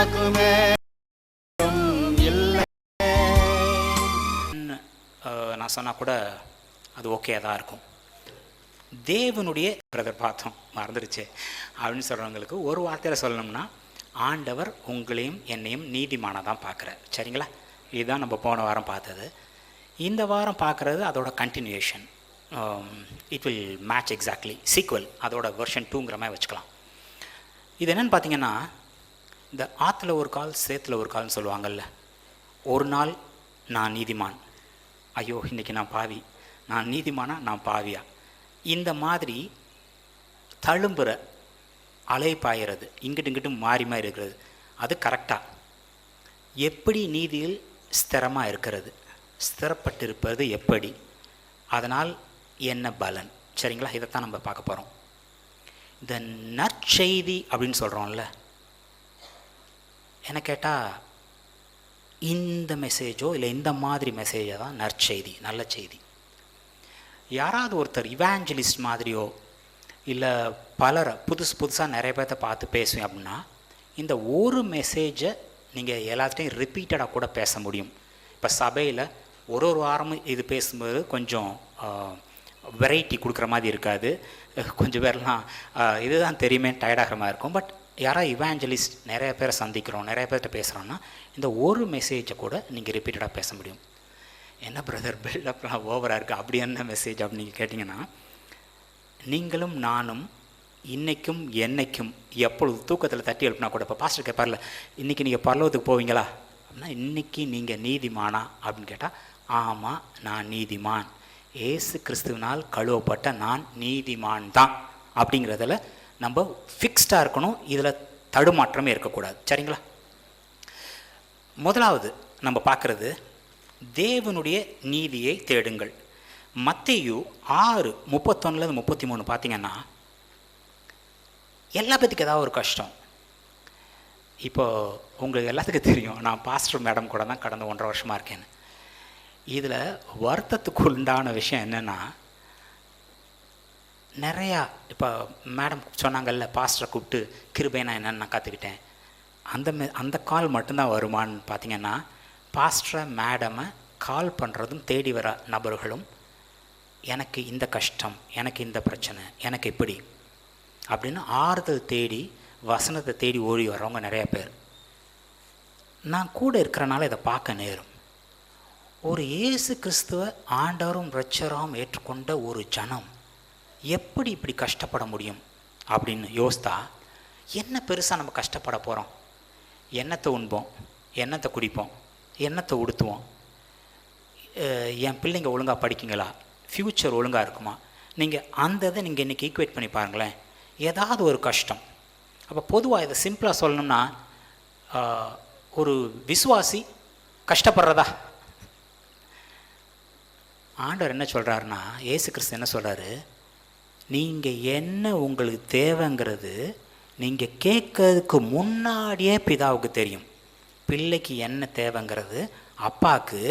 உமக்குமே இல்லை. நான் சொன்னால் கூட அது ஓகே தான் இருக்கும். தேவனுடைய பிரதர் பார்த்தோம் மறந்துடுச்சு அப்படின்னு சொல்கிறவங்களுக்கு ஒரு வார்த்தையில் சொல்லணும்னா, ஆண்டவர் உங்களையும் என்னையும் நீதிமானாக தான் பார்க்குறார். சரிங்களா? இதுதான் நம்ம போன வாரம் பார்த்தது. இந்த வாரம் பார்க்குறது அதோட continuation. It will match exactly sequel, அதோட வெர்ஷன் 2ங்கிற மாதிரி வச்சுக்கலாம். இது என்னென்னு பார்த்தீங்கன்னா, இந்த ஆற்றுல ஒரு கால் சேத்துல ஒரு கால்னு சொல்லுவாங்கள்ல. ஒரு நாள் நான் நீதிமான், ஐயோ இன்றைக்கி நான் பாவி, நான் நீதிமானா நான் பாவியா, இந்த மாதிரி தழும்புற அலை பாயிறது, இங்கிட்டு இங்கிட்டும் மாறி மாறி இருக்கிறது, அது கரெக்டாக எப்படி நீதியில் ஸ்திரமாக இருக்கிறது, ஸ்திரப்பட்டிருப்பது எப்படி, அதனால் என்ன பலன்? சரிங்களா? இதைத்தான் நம்ம பார்க்க போகிறோம். இந்த நற்செய்தி அப்படின்னு சொல்கிறோம்ல, என்ன கேட்டால் இந்த மெசேஜோ இல்லை இந்த மாதிரி மெசேஜோ தான் நற்செய்தி, நல்ல செய்தி. யாராவது ஒருத்தர் இவாஞ்சலிஸ்ட் மாதிரியோ இல்லை பலரை புதுசாக நிறைய பேர்த்த பார்த்து பேசுவேன் அப்படின்னா, இந்த ஒரு மெசேஜை நீங்கள் எல்லாத்தையும் ரிப்பீட்டடாக கூட பேச முடியும். இப்போ சபையில் ஒரு வாரமும் இது பேசும்போது கொஞ்சம் வெரைட்டி கொடுக்குற மாதிரி இருக்காது. கொஞ்சம் பேர்லாம் இதுதான் தெரியுமே டயர்டாகிற மாதிரி இருக்கும். பட் யாராவது இவாஞ்சலிஸ்ட் நிறைய பேரை சந்திக்கிறோம், நிறைய பேர்கிட்ட பேசுகிறோன்னா, இந்த ஒரு மெசேஜை கூட நீங்கள் ரிப்பீட்டடாக பேச முடியும். என்ன பிரதர் பில்டப்லாம் ஓவராக இருக்குது, அப்படி என்ன மெசேஜ் அப்படின்னு நீங்கள் கேட்டிங்கன்னா, நீங்களும் நானும் இன்றைக்கும் என்னைக்கும் எப்பொழுது தூக்கத்தில் தட்டி எழுப்பினா கூட, இப்போ பாஸ்டர் கேட்பார்ல, இன்றைக்கி நீங்கள் பரலோகத்துக்கு போவீங்களா அப்படின்னா, இன்றைக்கி நீங்கள் நீதிமானா அப்படின்னு கேட்டால், ஆமாம் நான் நீதிமான், ஏசு கிறிஸ்துவினால் கழுவப்பட்ட நான் நீதிமான் தான் அப்படிங்கிறதுல நம்ம ஃபிக்ஸ்டாக இருக்கணும். இதில் தடுமாற்றமே இருக்கக்கூடாது. சரிங்களா? முதலாவது நம்ம பார்க்குறது தேவனுடைய நீதியை தேடுங்கள். மத்தேயு 6:31-33 பார்த்தீங்கன்னா, எல்லாத்துக்கும் ஏதாவது ஒரு கஷ்டம். இப்போது உங்களுக்கு எல்லாத்துக்கும் தெரியும், நான் பாஸ்டர் மேடம் கூட தான் கடந்த 1.5 வருஷமாக இருக்கேன்னு. இதில் வருத்தத்துக்கு உண்டான விஷயம் என்னென்னா, நிறையா இப்போ மேடம் சொன்னாங்கல்ல, பாஸ்டரை கூப்பிட்டு கிருபைனா என்னென்னு நான் கற்றுக்கிட்டேன், அந்த கால் மட்டும்தான் வருமானு பார்த்தீங்கன்னா, பாஸ்டரை மேடமை கால் பண்ணுறதும் தேடி வர நபர்களும், எனக்கு இந்த கஷ்டம், எனக்கு இந்த பிரச்சனை, எனக்கு இப்படி அப்படின்னு ஆறுதல் தேடி வசனத்தை தேடி ஓடி வர்றவங்க நிறைய பேர். நான் கூட இருக்கிறனால இதை பார்க்க நேரும். ஒரு இயேசு கிறிஸ்துவ ஆண்டவரும் இரட்சகரும் ஏற்றுக்கொண்ட ஒரு ஜனம் எப்படி இப்படி கஷ்டப்பட முடியும் அப்படின்னு யோசித்தா, என்ன பெருசாக நம்ம கஷ்டப்பட போகிறோம்? எண்ணத்தை உண்போம், எண்ணத்தை குடிப்போம், எண்ணத்தை உடுத்துவோம், என் பிள்ளைங்க ஒழுங்காக படிக்குங்களா, ஃப்யூச்சர் ஒழுங்காக இருக்குமா, நீங்கள் அந்த இதை நீங்கள் இன்றைக்கி ஈக்குவேட் பண்ணி பாருங்களேன். ஏதாவது ஒரு கஷ்டம். அப்போ பொதுவாக இதை சிம்பிளாக சொல்லணும்னா, ஒரு விசுவாசி கஷ்டப்படுறதா? ஆண்டவர் என்ன சொல்கிறாருன்னா, இயேசு கிறிஸ்து என்ன சொல்கிறாரு, நீங்கள் என்ன உங்களுக்கு தேவைங்கிறது நீங்கள் கேட்கறதுக்கு முன்னாடியே பிதாவுக்கு தெரியும். பிள்ளைக்கு என்ன தேவைங்கிறது அப்பாவுக்கு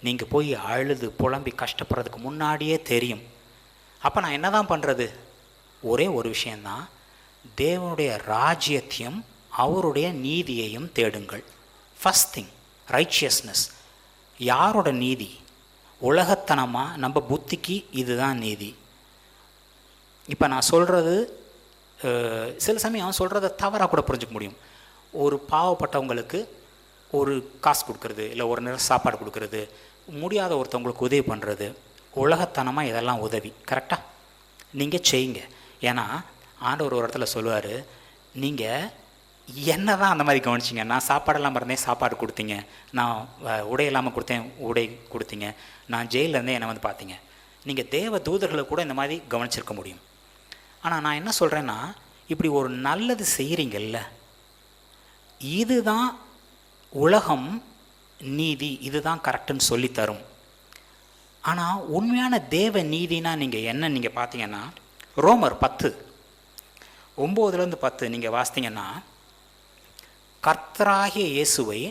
நீங்கள் போய் அழுது புலம்பி கஷ்டப்படுறதுக்கு முன்னாடியே தெரியும். அப்போ நான் என்ன தான் பண்ணுறது? ஒரே ஒரு விஷயந்தான், தேவனுடைய ராஜ்யத்தையும் அவருடைய நீதியையும் தேடுங்கள். First thing righteousness. யாரோட நீதி? உலகத்தனமாக நம்ம புத்திக்கு இதுதான் நீதி. இப்போ நான் சொல்கிறது சில சமயம் சொல்கிறத தவறாக கூட புரிஞ்சுக்க முடியும். ஒரு பாவப்பட்டவங்களுக்கு ஒரு காசு கொடுக்குறது, இல்லை ஒரு நேரம் சாப்பாடு கொடுக்குறது, முடியாத ஒருத்தவங்களுக்கு உதவி பண்ணுறது, உலகத்தனமாக இதெல்லாம் உதவி. கரெக்டாக நீங்கள் செய்யுங்க. ஏன்னா ஆண்டவர் ஒரு இடத்துல சொல்லுவார், நீங்கள் என்ன தான் அந்த மாதிரி கவனிச்சிங்க, நான் சாப்பாடெல்லாம் மறந்தேன் சாப்பாடு கொடுத்தீங்க, நான் உடை இல்லாமல் கொடுத்தேன் உடை கொடுத்தீங்க, நான் ஜெயிலில் இருந்தே என்னை வந்து பார்த்தீங்க. நீங்கள் தேவ தூதர்களை கூட இந்த மாதிரி கவனிச்சிருக்க முடியும். ஆனால் நான் என்ன சொல்கிறேன்னா, இப்படி ஒரு நல்லது செய்கிறீங்கல்ல, இதுதான் உலகம் நீதி, இதுதான் கரெக்டுன்னு சொல்லித்தரும். ஆனால் உண்மையான தேவ நீதினா நீங்கள் என்ன நீங்கள் பார்த்தீங்கன்னா, ரோமர் 10:9-10 நீங்கள் வாசித்தீங்கன்னா, கர்த்தராகிய இயேசுவை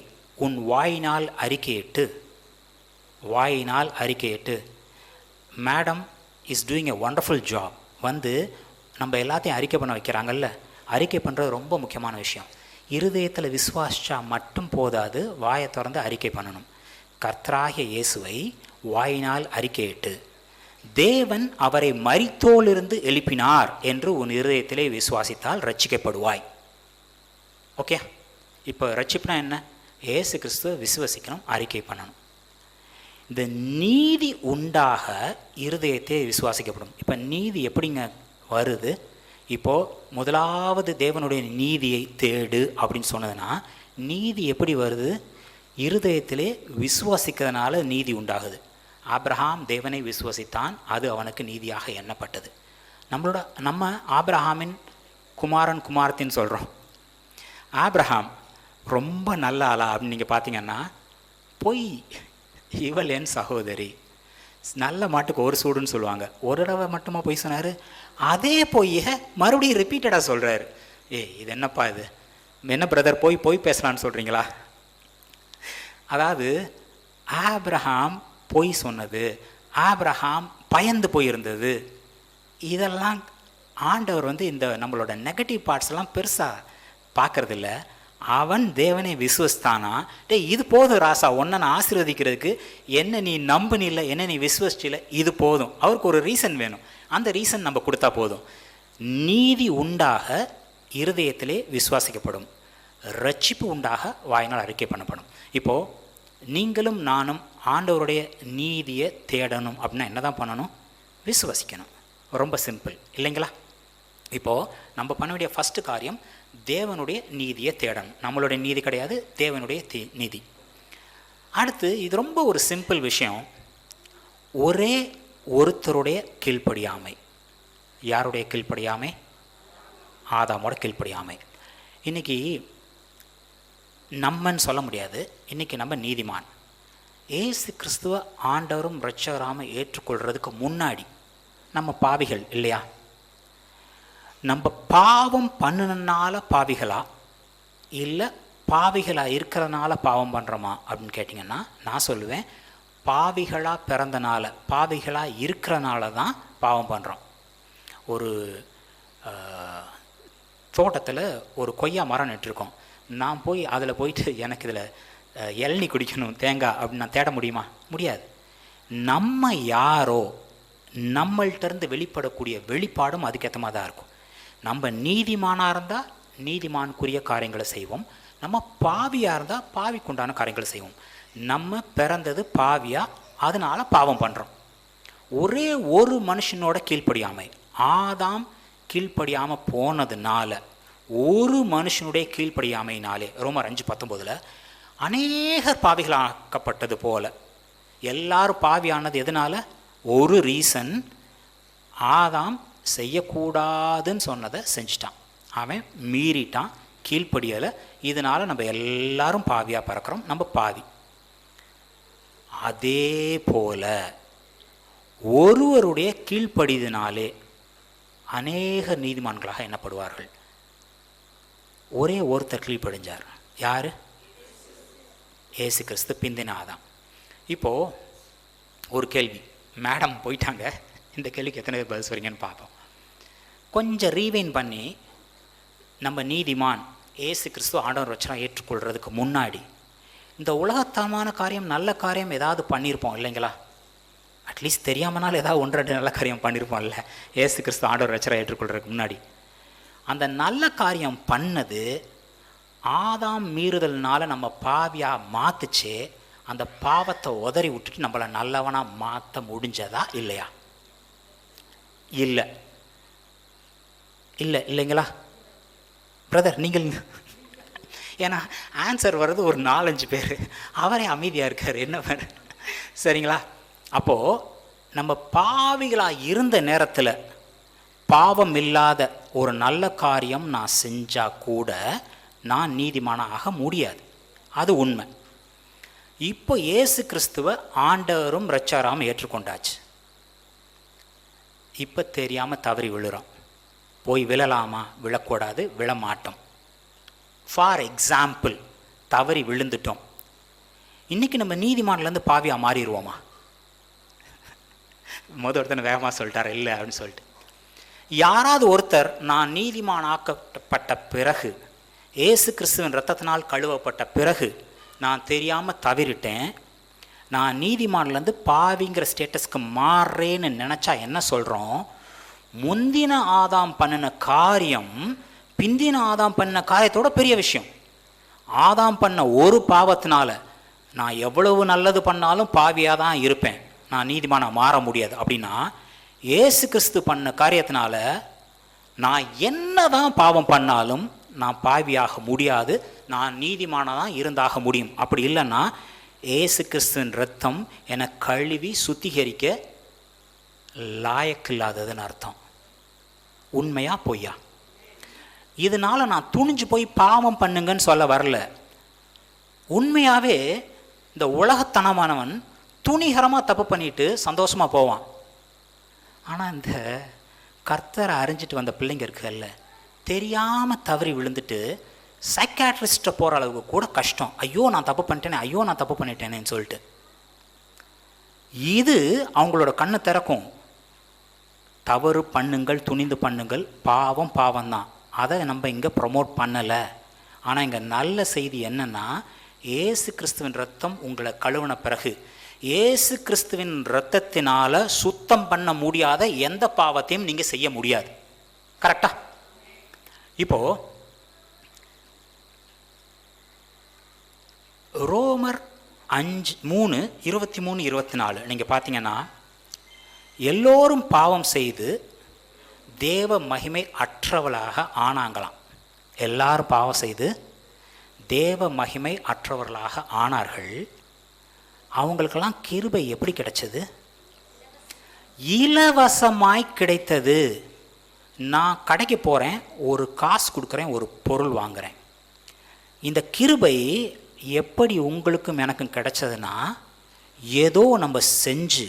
உன் வாயினால் அறிக்கையிட்டு madam is doing a wonderful job. வந்து நம்ம எல்லாத்தையும் அறிக்கை பண்ண வைக்கிறாங்கல்ல, அறிக்கை பண்ணுறது ரொம்ப முக்கியமான விஷயம். இருதயத்தில் விசுவாசிச்சா மட்டும் போதாது, வாயை திறந்து அறிக்கை பண்ணணும். கர்த்தராகிய இயேசுவை வாயினால் அறிக்கையிட்டு தேவன் அவரை மரித்தோலிருந்து எழுப்பினார் என்று உன் இருதயத்திலே விசுவாசித்தால் ரட்சிக்கப்படுவாய். ஓகே, இப்போ ரட்சிப்புனா என்ன? இயேசு கிறிஸ்துவ விசுவாசிக்கணும், அறிக்கை பண்ணணும். இந்த நீதி உண்டாக இருதயத்தை விசுவாசிக்கப்படும். இப்போ நீதி எப்படிங்க வருது? இப்போது முதலாவது தேவனுடைய நீதியை தேடு அப்படின்னு சொன்னதுன்னா, நீதி எப்படி வருது? இருதயத்திலே விசுவாசிக்கிறதுனால நீதி உண்டாகுது. ஆபிரகாம் தேவனை விசுவாசித்தான், அது அவனுக்கு நீதியாக எண்ணப்பட்டது. நம்ம ஆபிரகாமின் குமாரத்தின்னு சொல்கிறோம். ஆபிரகாம் ரொம்ப நல்ல ஆளா அப்படின்னு நீங்கள் பார்த்தீங்கன்னா, பொய், இவள் என் சகோதரி, நல்ல மாட்டுக்கு ஒரு சூடுன்னு சொல்லுவாங்க. ஒரு தடவை மட்டுமா பொய் சொன்னார்? அதே பொய்யை மறுபடியும் ரிப்பீட்டடாக சொல்கிறாரு. இது என்னப்பா இது, என்ன பிரதர் போய் பேசலான்னு சொல்கிறீங்களா? அதாவது ஆபிரகாம் பொய் சொன்னது, ஆபிரகாம் பயந்து போயிருந்தது, இதெல்லாம் ஆண்டவர் இந்த நம்மளோட நெகட்டிவ் பார்ட்ஸ்லாம் பெருசாக பார்க்குறதில்ல. அவன் தேவனை விசுவஸ்தானா, இது போதும் ராசா, ஒன்றை நான் ஆசீர்வதிக்கிறதுக்கு என்ன நீ நம்புனில்ல, என்ன நீ விசுவசிச்சில்ல, இது போதும். அவருக்கு ஒரு ரீசன் வேணும், அந்த ரீசன் நம்ம கொடுத்தா போதும். நீதி உண்டாக இருதயத்திலே விசுவாசிக்கப்படும், ரட்சிப்பு உண்டாக வாயினால் அறிக்கை பண்ணப்படும். இப்போது நீங்களும் நானும் ஆண்டவருடைய நீதியை தேடணும் அப்படின்னா என்ன தான் பண்ணணும்? விசுவாசிக்கணும். ரொம்ப சிம்பிள் இல்லைங்களா? இப்போது நம்ம பண்ண வேண்டிய ஃபஸ்ட்டு காரியம் தேவனுடைய நீதியை தேடணும். நம்மளுடைய நீதி கிடையாது, தேவனுடைய நீதி. அடுத்து இது ரொம்ப ஒரு சிம்பிள் விஷயம், ஒரே ஒருத்தருடைய கீழ்ப்படியாமை. யாருடைய கீழ்ப்படியாமை? ஆதாமோட கீழ்ப்படியாமை. இன்றைக்கி நம்மன்னு சொல்ல முடியாது, இன்றைக்கி நம்ம நீதிமான். ஏசு கிறிஸ்துவ ஆண்டவரும் இரட்சகராக ஏற்றுக்கொள்கிறதுக்கு முன்னாடி நம்ம பாவிகள் இல்லையா? நம்ம பாவம் பண்ணினால பாவிகளா, இல்லை பாவிகளாக இருக்கிறனால பாவம் பண்ணுறோமா அப்படின்னு கேட்டிங்கன்னா, நான் சொல்லுவேன், பாவிகளாக பிறந்தனால, பாவிகளாக இருக்கிறனால தான் பாவம் பண்ணுறோம். ஒரு தோட்டத்தில் ஒரு கொய்யா மரம் நட்டுருக்கோம். நான் போய் அதில் போயிட்டு எனக்கு இதில் இளநீ குடிக்கணும், தேங்காய் அப்படின்னு நான் தேட முடியுமா? முடியாது. நம்ம யாரோ நம்மள்கிட்டருந்து வெளிப்படக்கூடிய வெளிப்பாடும் அதுக்கேற்ற மாதிரி தான் இருக்கும். நம்ம நீதிமானாக இருந்தால் நீதிமானுக்குரிய காரியங்களை செய்வோம், நம்ம பாவியாக இருந்தால் பாவிக்குண்டான காரியங்களை செய்வோம். நம்ம பிறந்தது பாவியாக, அதனால் பாவம் பண்ணுறோம். ஒரே ஒரு மனுஷனோட கீழ்ப்படியாமை, ஆதாம் கீழ்ப்படியாமல் போனதுனால, ஒரு மனுஷனுடைய கீழ்ப்படியாமையினாலே ரோமர் 5:19 அநேகர் பாவிகளாக்கப்பட்டது போல. எல்லாரும் பாவியானது எதனால்? ஒரு ரீசன், ஆதாம் செய்யக்கூடாதுன்னு சொன்னதை செஞ்சிட்டான், அவன் மீறிட்டான், கீழ்ப்படியலை. இதனால் நம்ம எல்லாரும் பாவியாக பறக்கிறோம், நம்ம பாவி. அதே போல ஒருவருடைய கீழ்ப்படியதினாலே அநேக நீதிமான்களாக எண்ணப்படுவார்கள். ஒரே ஒருத்தர் கீழ்ப்படிஞ்சார், யார்? ஏசு கிறிஸ்து, பிந்தின ஆதாம். இப்போது ஒரு கேள்வி, மேடம் போயிட்டாங்க, இந்த கேள்விக்கு எத்தனை பேர் பதில் சொல்றீங்கன்னு பார்ப்போம். கொஞ்சம் ரீவைன் பண்ணி, நம்ம நீதிமான் ஏசு கிறிஸ்து ஆண்டவர் வச்சா ஏற்றுக்கொள்கிறதுக்கு முன்னாடி இந்த உலகத்தமான காரியம், நல்ல காரியம் ஏதாவது பண்ணியிருப்போம் இல்லைங்களா? அட்லீஸ்ட் தெரியாமனாலும் ஏதாவது 1-2 நல்ல காரியம் பண்ணியிருப்போம்ல ஏசு கிறிஸ்து ஆண்டவர் வச்சா ஏற்றுக்கொள்கிறதுக்கு முன்னாடி. அந்த நல்ல காரியம் பண்ணது ஆதாம் மீறுதல்னால நம்ம பாவியாக மாற்றுச்சே, அந்த பாவத்தை உதறி விட்டுட்டு நம்மளை நல்லவனாக மாற்ற முடிஞ்சதா இல்லையா? இல்லை இல்லை இல்லைங்களா பிரதர்? நீங்கள் ஏன்னா ஆன்சர் வர்றது ஒரு 4-5 பேர், அவரே அமைதியாக இருக்கார், என்ன பேர்? சரிங்களா? அப்போது நம்ம பாவிகளாக இருந்த நேரத்தில் பாவம் இல்லாத ஒரு நல்ல காரியம் நான் செஞ்சால் கூட நான் நீதிமானாக ஆக முடியாது, அது உண்மை. இப்போ இயேசு கிறிஸ்துவ ஆண்டவரும் இரட்சகராகவும் ஏற்றுக்கொண்டாச்சு. இப்போ தெரியாமல் தவறி விழுறோம். போய் விழலாமா? விழக்கூடாது, விழமாட்டோம். ஃபார் எக்ஸாம்பிள், தவறி விழுந்துட்டோம், இன்றைக்கி நம்ம நீதிமான்லேருந்து பாவியாக மாறிடுவோமா? ஒருத்தனை வேகமாக சொல்லிட்டார் இல்லை அப்படின்னு சொல்லிட்டு. யாராவது ஒருத்தர் நான் நீதிமான் ஆக்கப்பட்ட பிறகு இயேசு கிறிஸ்துவின் இரத்தத்தினால் கழுவப்பட்ட பிறகு நான் தெரியாமல் தவறிட்டேன், நான் நீதிமான்லேருந்து பாவிங்கிற ஸ்டேட்டஸ்க்கு மாறுறேன்னு நினச்சா என்ன சொல்கிறோம்? முந்தின ஆதாம் பண்ணின காரியம் பிந்தின ஆதாம் பண்ண காரியத்தோட பெரிய விஷயம். ஆதாம் பண்ண ஒரு பாவத்தினால நான் எவ்வளவு நல்லது பண்ணாலும் பாவியாக தான் இருப்பேன், நான் நீதிமானாக மாற முடியாது. அப்படின்னா இயேசு கிறிஸ்து பண்ண காரியத்தினால நான் என்ன தான் பாவம் பண்ணாலும் நான் பாவியாக முடியாது, நான் நீதிமானாக தான் இருந்தாக முடியும். அப்படி இல்லைன்னா இயேசு கிறிஸ்துவின் இரத்தம் என்னை கழுவி சுத்திகரிக்க லாயக்கில்லாததுன்னு அர்த்தம். உண்மையா பொய்யா? இதனால் நான் துணிஞ்சு போய் பாவம் பண்ணுங்கன்னு சொல்ல வரல. உண்மையாகவே இந்த உலகத்தனமானவன் துணிகரமாக தப்பு பண்ணிட்டு சந்தோஷமாக போவான். ஆனால் இந்த கர்த்தரை அறிஞ்சிட்டு வந்த பிள்ளைங்க இருக்குல்ல, தெரியாமல் தவறி விழுந்துட்டு சைக்காட்ரிஸ்ட்டை போகிற அளவுக்கு கூட கஷ்டம். ஐயோ நான் தப்பு பண்ணிட்டேனே, ஐயோ நான் தப்பு பண்ணிட்டேனேன்னு சொல்லிட்டு இது அவங்களோட கண்ணை திறக்கும். தவறு பண்ணுங்கள், துணிந்து பண்ணுங்கள், பாவம் பாவம்தான். அதை நம்ம இங்கே ப்ரொமோட் பண்ணலை. ஆனால் இங்கே நல்ல செய்தி என்னென்னா, இயேசு கிறிஸ்துவின் இரத்தம் உங்களை கழுவின பிறகு இயேசு கிறிஸ்துவின் இரத்தத்தினால் சுத்தம் பண்ண முடியாத எந்த பாவத்தையும் நீங்கள் செய்ய முடியாது. கரெக்டா? இப்போது ரோமர் 5:3-23-24 நீங்கள் பார்த்தீங்கன்னா, எல்லோரும் பாவம் செய்து தேவ மகிமை அற்றவர்களாக ஆனாங்களாம். எல்லாரும் பாவம் செய்து தேவ மகிமை அற்றவர்களாக ஆனார்கள். அவங்களுக்கெல்லாம் கிருபை எப்படி கிடைச்சது? இலவசமாய் கிடைத்தது. நான் கடைக்கு போகிறேன், ஒரு காசு கொடுக்குறேன், ஒரு பொருள் வாங்குகிறேன். இந்த கிருபை எப்படி உங்களுக்கும் எனக்கும் கிடைச்சதுன்னா, ஏதோ நம்ம செஞ்சு,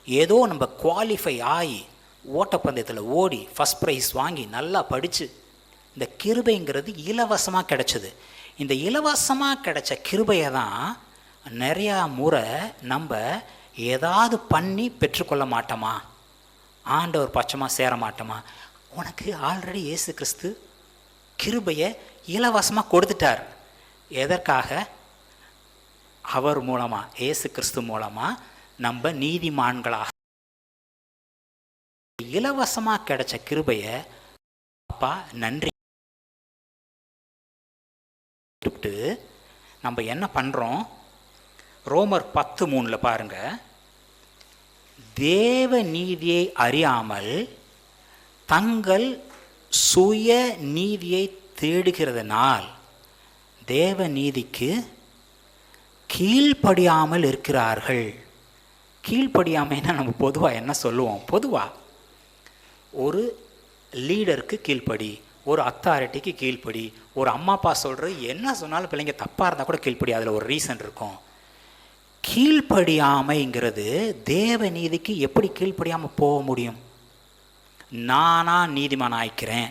ஏதோ நம்ம குவாலிஃபை ஆகி ஓட்டப்பந்தயத்தில் ஓடி ஃபஸ்ட் ப்ரைஸ் வாங்கி நல்லா படித்து, இந்த கிருபைங்கிறது இலவசமாக கிடைச்சது. இந்த இலவசமாக கிடைச்ச கிருபையை தான் நிறையா முறை நம்ம ஏதாவது பண்ணி பெற்றுக்கொள்ள மாட்டோமா? ஆண்டவர் பட்சமாக சேர மாட்டோமா? உனக்கு ஆல்ரெடி இயேசு கிறிஸ்து கிருபையை இலவசமாக கொடுத்துட்டார். எதற்காக? அவர் மூலமாக, இயேசு கிறிஸ்து மூலமாக நம்ம நீதிமான்களாக இலவசமாக கிடைச்ச கிருபையை அப்பா நன்றி நம்ம என்ன பண்ணுறோம்? ரோமர் 10:3 பாருங்க, தேவ நீதியை அறியாமல் தங்கள் சுய நீதியை தேடுகிறதுனால் தேவ நீதிக்கு கீழ்ப்படியாமல் இருக்கிறார்கள். கீழ்ப்படியாமைன்னா நம்ம பொதுவாக என்ன சொல்லுவோம்? பொதுவாக ஒரு லீடருக்கு கீழ்ப்படி, ஒரு அத்தாரிட்டிக்கு கீழ்ப்படி, ஒரு அம்மா அப்பா சொல்கிறது என்ன சொன்னாலும் பிள்ளைங்க தப்பாக இருந்தால் கூட கீழ்ப்படி. அதில் ஒரு ரீசன் இருக்கும். கீழ்ப்படியாமைங்கிறது தேவ நீதிக்கு எப்படி கீழ்ப்படியாமல் போக முடியும்? நானாக நீதிமான் ஆயிக்கிறேன்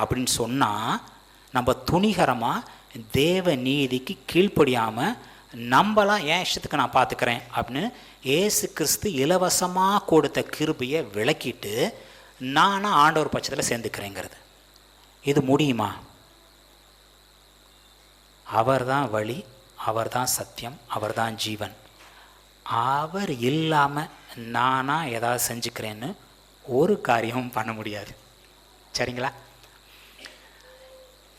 அப்படின்னு சொன்னால் நம்ம துணிகரமாக தேவ நீதிக்கு கீழ்ப்படியாமல் நம்மளாம் என் இஷ்டத்துக்கு நான் பார்த்துக்கிறேன் அப்படின்னு இயேசு கிறிஸ்து இலவசமாக கொடுத்த கிருபையை விளக்கிட்டு நானாக ஆண்டவர் பட்சத்தில் சேர்ந்துக்கிறேங்கிறது, இது முடியுமா? அவர் தான் வழி, அவர் தான் சத்தியம், அவர் தான் ஜீவன். அவர் இல்லாமல் நானாக ஏதாவது செஞ்சுக்கிறேன்னு ஒரு காரியமும் பண்ண முடியாது. சரிங்களா?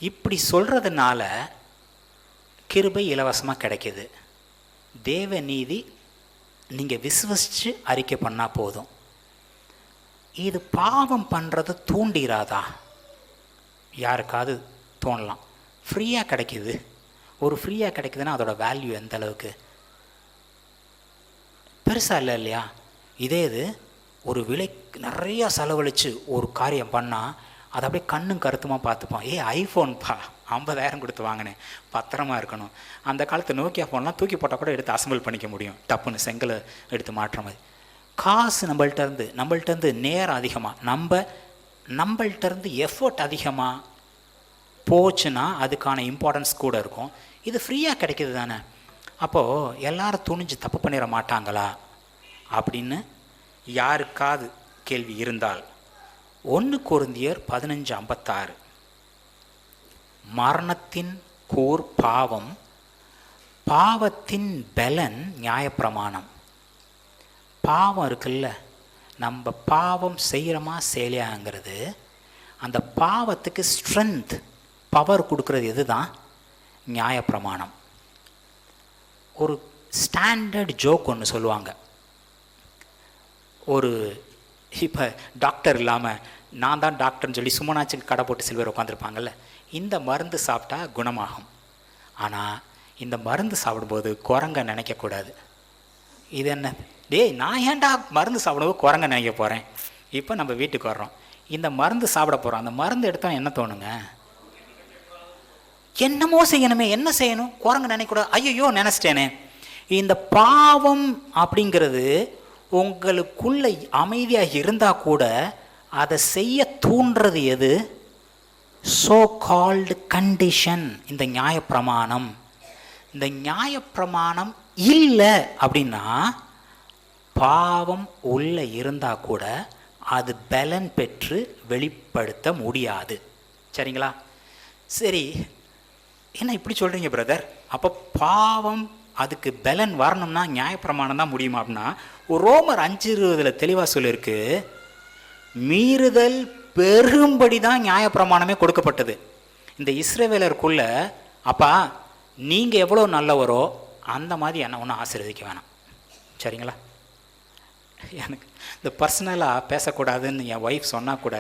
இப்படி சொல்கிறதுனால கிருபை இலவசமாக கிடைக்கிது. தேவ நீதி நீங்கள் விசுவசித்து அறிக்கை பண்ணால் போதும். இது பாவம் பண்ணுறதை தூண்டிராதா? யாருக்காவது தோணலாம். ஃப்ரீயாக கிடைக்கிது. ஒரு ஃப்ரீயாக கிடைக்குதுன்னா அதோட வேல்யூ எந்த அளவுக்கு பெருசாக இல்லை இல்லையா? இதே இது ஒரு விலை நிறையா செலவழித்து ஒரு காரியம் பண்ணால் அதை அப்படியே கண்ணும் கருத்துமாக பார்த்துப்போம். ஐஃபோன்பா 50,000 கொடுத்து வாங்கினேன், பத்திரமா இருக்கணும். அந்த காலத்து நோக்கியா ஃபோன்லாம் தூக்கி போட்டால் கூட எடுத்து அசம்பிள் பண்ணிக்க முடியும், டப்புன்னு செங்கலை எடுத்து மாட்டுற மாதிரி. காசு நம்மள்கிட்டருந்து நேரம் அதிகமாக, நம்மள்கிட்டருந்து எஃபர்ட் அதிகமாக போச்சுன்னா அதுக்கான இம்பார்ட்டன்ஸ் கூட இருக்கும். இது ஃப்ரீயாக கிடைக்கிது தானே. அப்போது எல்லாரும் துணிஞ்சு தப்பு பண்ணிட மாட்டாங்களா அப்படின்னு யாருக்காவது கேள்வி இருந்தால் 1 கொரிந்தியர் 15:56 மரணத்தின் கூர் பாவம், பாவத்தின் பலன் நியாயப்பிரமாணம். பாவம் இருக்குல்ல, நம்ம பாவம் செய்கிறோமா செய்யலையாங்கிறது, அந்த பாவத்துக்கு ஸ்ட்ரென்த், பவர் கொடுக்கறது எது தான்? நியாயப்பிரமாணம். ஒரு ஸ்டாண்டர்ட் ஜோக் ஒன்று சொல்லுவாங்க. ஒரு இப்போ டாக்டர் இல்லாமல் நான் தான் டாக்டர்னு சொல்லி சும்மனாச்சுக்கு கடை போட்டு சில பேர் உட்காந்துருப்பாங்கல்ல, இந்த மருந்து சாப்பிட்டா குணமாகும். ஆனால் இந்த மருந்து சாப்பிடும்போது குரங்க நினைக்கக்கூடாது. இது என்ன டேய், நான் ஏன்டா மருந்து சாப்பிடும்போது குரங்க நினைக்க போகிறேன்? இப்போ நம்ம வீட்டுக்கு வர்றோம், இந்த மருந்து சாப்பிட போகிறோம். அந்த மருந்து எடுத்தால் என்ன தோணுங்க? என்னமோ செய்யணுமே, என்ன செய்யணும்? குரங்கு நினைக்கூடாது. ஐயோ நினச்சிட்டேனே. இந்த பாவம் அப்படிங்கிறது உங்களுக்குள்ள அமைதியாக இருந்தால் கூட அதை செய்ய தூண்டுறது எது? சோ கால்டு கண்டிஷன், இந்த நியாயப்பிரமாணம். இந்த நியாயப்பிரமாணம் இல்லை அப்படின்னா பாவம் உள்ள இருந்தால் கூட அது பலன் பெற்று வெளிப்படுத்த முடியாது. சரிங்களா? சரி, என்ன இப்படி சொல்கிறீங்க பிரதர்? அப்போ பாவம் அதுக்கு பலன் வரணும்னா நியாயப்பிரமாணம் தான் முடியுமா அப்படின்னா, ரோமர் 5:20 தெளிவாக சொல்லியிருக்கு, மீறுதல் பெரும்படி தான் நியாயப்பிரமாணமே கொடுக்கப்பட்டது. இந்த இஸ்ரவேலருக்குள்ள அப்பா நீங்கள் எவ்வளோ நல்லவரோ அந்த மாதிரி என்ன ஒன்றும் ஆசீர்வதிக்க வேணாம். சரிங்களா? எனக்கு இந்த பர்சனலாக பேசக்கூடாதுன்னு என் ஒய்ஃப் சொன்னால் கூட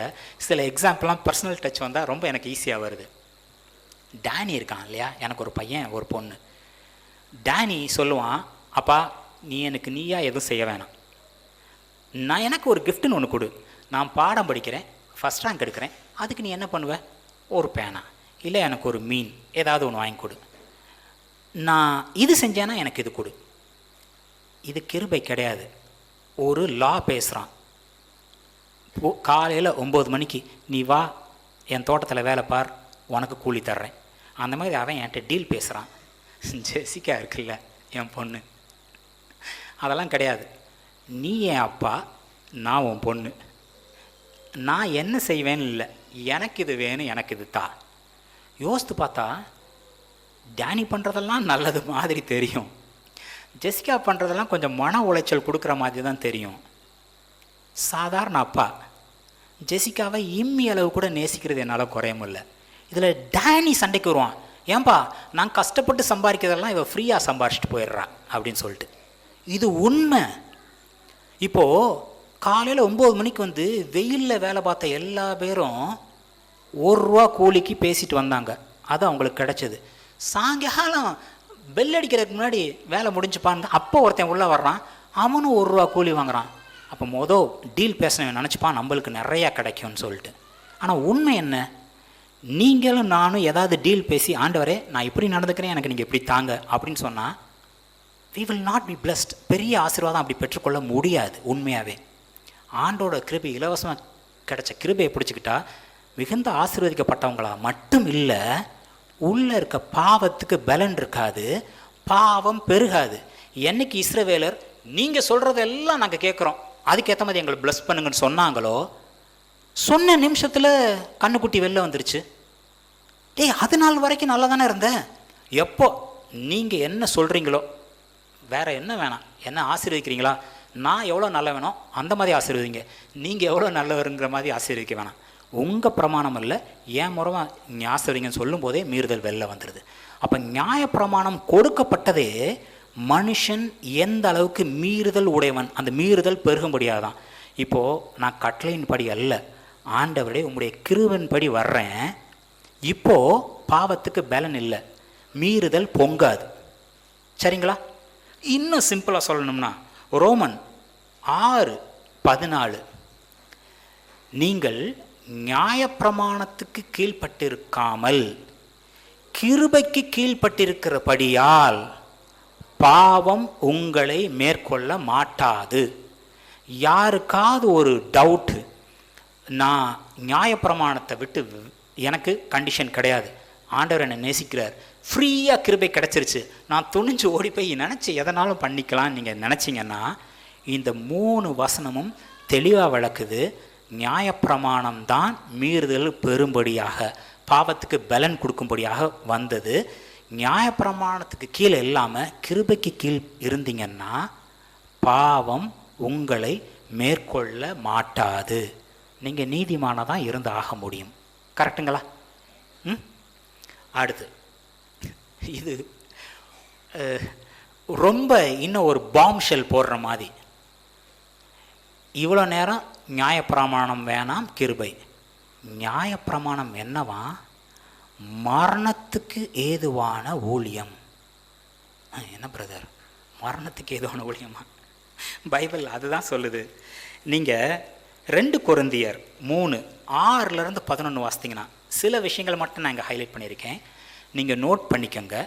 சில எக்ஸாம்பிள்லாம் பர்சனல் டச் வந்தால் ரொம்ப எனக்கு ஈஸியாக வருது. டேனி இருக்கான் இல்லையா, எனக்கு ஒரு பையன் ஒரு பொண்ணு. டேனி சொல்லுவான், அப்பா நீ எனக்கு நீயா எதுவும் செய்ய வேணாம், நான் எனக்கு ஒரு கிஃப்ட்டுன்னு ஒன்று கொடு, நான் பாடம் படிக்கிறேன், ஃபஸ்ட் ரேங்க் எடுக்கிறேன், அதுக்கு நீ என்ன பண்ணுவ? ஒரு பேனா இல்லை எனக்கு ஒரு மீன் ஏதாவது ஒன்று வாங்கி கொடு, நான் இது செஞ்சேன்னா எனக்கு இது கொடு. இது கிருபை கிடையாது. ஒரு லா பேசுகிறான். காலையில் 9 மணிக்கு நீ வா என் தோட்டத்தில் வேலை பார், உனக்கு கூலி தர்றேன். அந்த மாதிரி அவன் என்கிட்ட டீல் பேசுகிறான். ஜெசிகா இருக்குல்ல என் பொண்ணு, அதெல்லாம் கிடையாது. நீ என் அப்பா, நான் உன் பொண்ணு, நான் என்ன செய்வேன்னு இல்லை, எனக்கு இது வேணும், எனக்கு இது தா. யோசித்து பார்த்தா டேனி பண்ணுறதெல்லாம் நல்லது மாதிரி தெரியும், ஜெசிகா பண்ணுறதெல்லாம் கொஞ்சம் மன உளைச்சல் கொடுக்குற மாதிரி தான் தெரியும். சாதாரண அப்பா ஜெசிகாவை இம்மி அளவு கூட நேசிக்கிறது என்னால் குறைய முடியல. இதில் டேனி சண்டைக்கு வருவான், ஏன்பா நான் கஷ்டப்பட்டு சம்பாதிக்கிறதெல்லாம் இவள் ஃப்ரீயாக சம்பாரிச்சிட்டு போயிடுறான் அப்படின்னு சொல்லிட்டு. இது உண்மை. இப்போது காலையில் 9 மணிக்கு வந்து வெயிலில் வேலை பார்த்த எல்லா பேரும் ₹1 கூலிக்கு பேசிட்டு வந்தாங்க, அது அவங்களுக்கு கிடச்சிது. சாயங்காலம் பெல் அடிக்கிறதுக்கு முன்னாடி வேலை முடிஞ்சுப்பான்னு அப்போ ஒருத்தன் உள்ளே வர்றான், அவனும் ₹1 கூலி வாங்குறான். அப்போ டீல் பேசினவன் நினச்சிப்பான் நம்மளுக்கு நிறையா கிடைக்கும்னு சொல்லிட்டு. ஆனால் உண்மை என்ன? நீங்களும் நானும் ஏதாவது டீல் பேசி ஆண்டவரே நான் இப்படி நடந்துக்கிறேன், எனக்கு நீங்கள் இப்படி தாங்க அப்படின்னு சொன்னால் we will not be blessed. பெரிய ஆசீர்வாதம் அப்படி பெற்றுக்கொள்ள முடியாது. உண்மையாகவே ஆண்டோட கிருபை, இலவசமாக கிடைச்ச கிருபையை பிடிச்சிக்கிட்டா மிகுந்த ஆசீர்வதிக்கப்பட்டவங்களா மட்டும் இல்லை, உள்ளே இருக்க பாவத்துக்கு பலன் இருக்காது, பாவம் பெருகாது. என்னைக்கு இஸ்ரவேலர் நீங்கள் சொல்கிறதெல்லாம் நாங்கள் கேட்குறோம், அதுக்கேற்ற மாதிரி எங்களை ப்ளஸ் பண்ணுங்கன்னு சொன்னாங்களோ, சொன்ன நிமிஷத்தில் கண்ணுக்குட்டி வெளில வந்துருச்சு. அது நாள் வரைக்கும் நல்லா தானே இருந்தேன். எப்போ நீங்கள் என்ன சொல்கிறீங்களோ, வேறு என்ன வேணாம், என்ன ஆசீர்வதிக்கிறீங்களா, நான் எவ்வளோ நல்ல வேணும் அந்த மாதிரி ஆசீர்வதிங்க, நீங்கள் எவ்வளோ நல்லவருங்கிற மாதிரி ஆசீர்வதிக்க வேணாம். உங்கள் பிரமாணம் இல்லை ஏன் முறமா ஆசீர்வதிங்கன்னு சொல்லும் போதே மீறுதல் வெளில வந்துடுது. அப்போ நியாயப்பிரமாணம் கொடுக்கப்பட்டதே மனுஷன் எந்த அளவுக்கு மீறுதல் உடையவன், அந்த மீறுதல் பெருகும்படியாதான். இப்போது நான் கட்டளையின் படி அல்ல, ஆண்டவரே உங்களுடைய கிருபையின் படி வர்றேன், இப்போது பாவத்துக்கு பலன் இல்லை, மீறுதல் பொங்காது. சரிங்களா? இன்னும் சிம்பிளாக சொல்லணும்னா ரோமன் 6:14, நீங்கள் நியாயப்பிரமாணத்துக்கு கீழ்ப்பட்டிருக்காமல் கிருபைக்கு கீழ்ப்பட்டிருக்கிறபடியால் பாவம் உங்களை மேற்கொள்ள மாட்டாது. யாருக்காவது ஒரு டவுட்டு, நான் நியாயப்பிரமாணத்தை விட்டு எனக்கு கண்டிஷன் கிடையாது, ஆண்டவர் என்னை நேசிக்கிறார், ஃப்ரீயாக கிருபை கிடச்சிருச்சு, நான் துணிஞ்சு ஓடி போய் நினச்சி எதனாலும் பண்ணிக்கலாம்னு நீங்கள் நினச்சிங்கன்னா, இந்த 3 வசனமும் தெளிவாக விளக்குது. நியாயப்பிரமாணம் தான் மீறுதல் பெரும்படியாக, பாவத்துக்கு பலன் கொடுக்கும்படியாக வந்தது. நியாயப்பிரமாணத்துக்கு கீழே இல்லாமல் கிருபைக்கு கீழ் இருந்தீங்கன்னா பாவம் உங்களை மேற்கொள்ள மாட்டாது. நீங்கள் நீதிமானாக தான் இருந்து ஆக முடியும். கரெக்டுங்களா? அடுத்து இது ரொம்ப இன்னும் ஒரு பாம் ஷெல் போடுற மாதிரி. இவ்வளோ நேரம் நியாயப்பிரமாணம் வேணாம், கிருபை. நியாயப்பிரமாணம் என்னவா? மரணத்துக்கு ஏதுவான ஊழியம். என்ன பிரதர், மரணத்துக்கு ஏதுவான ஊழியமா? பைபிள் அதுதான் சொல்லுது. நீங்கள் 2 கொரிந்தியர் 3:6-11 வாசித்தீங்கன்னா சில விஷயங்கள் மட்டும் நான் இங்கே ஹைலைட் பண்ணியிருக்கேன். நீங்கள் நோட் பண்ணிக்கோங்க.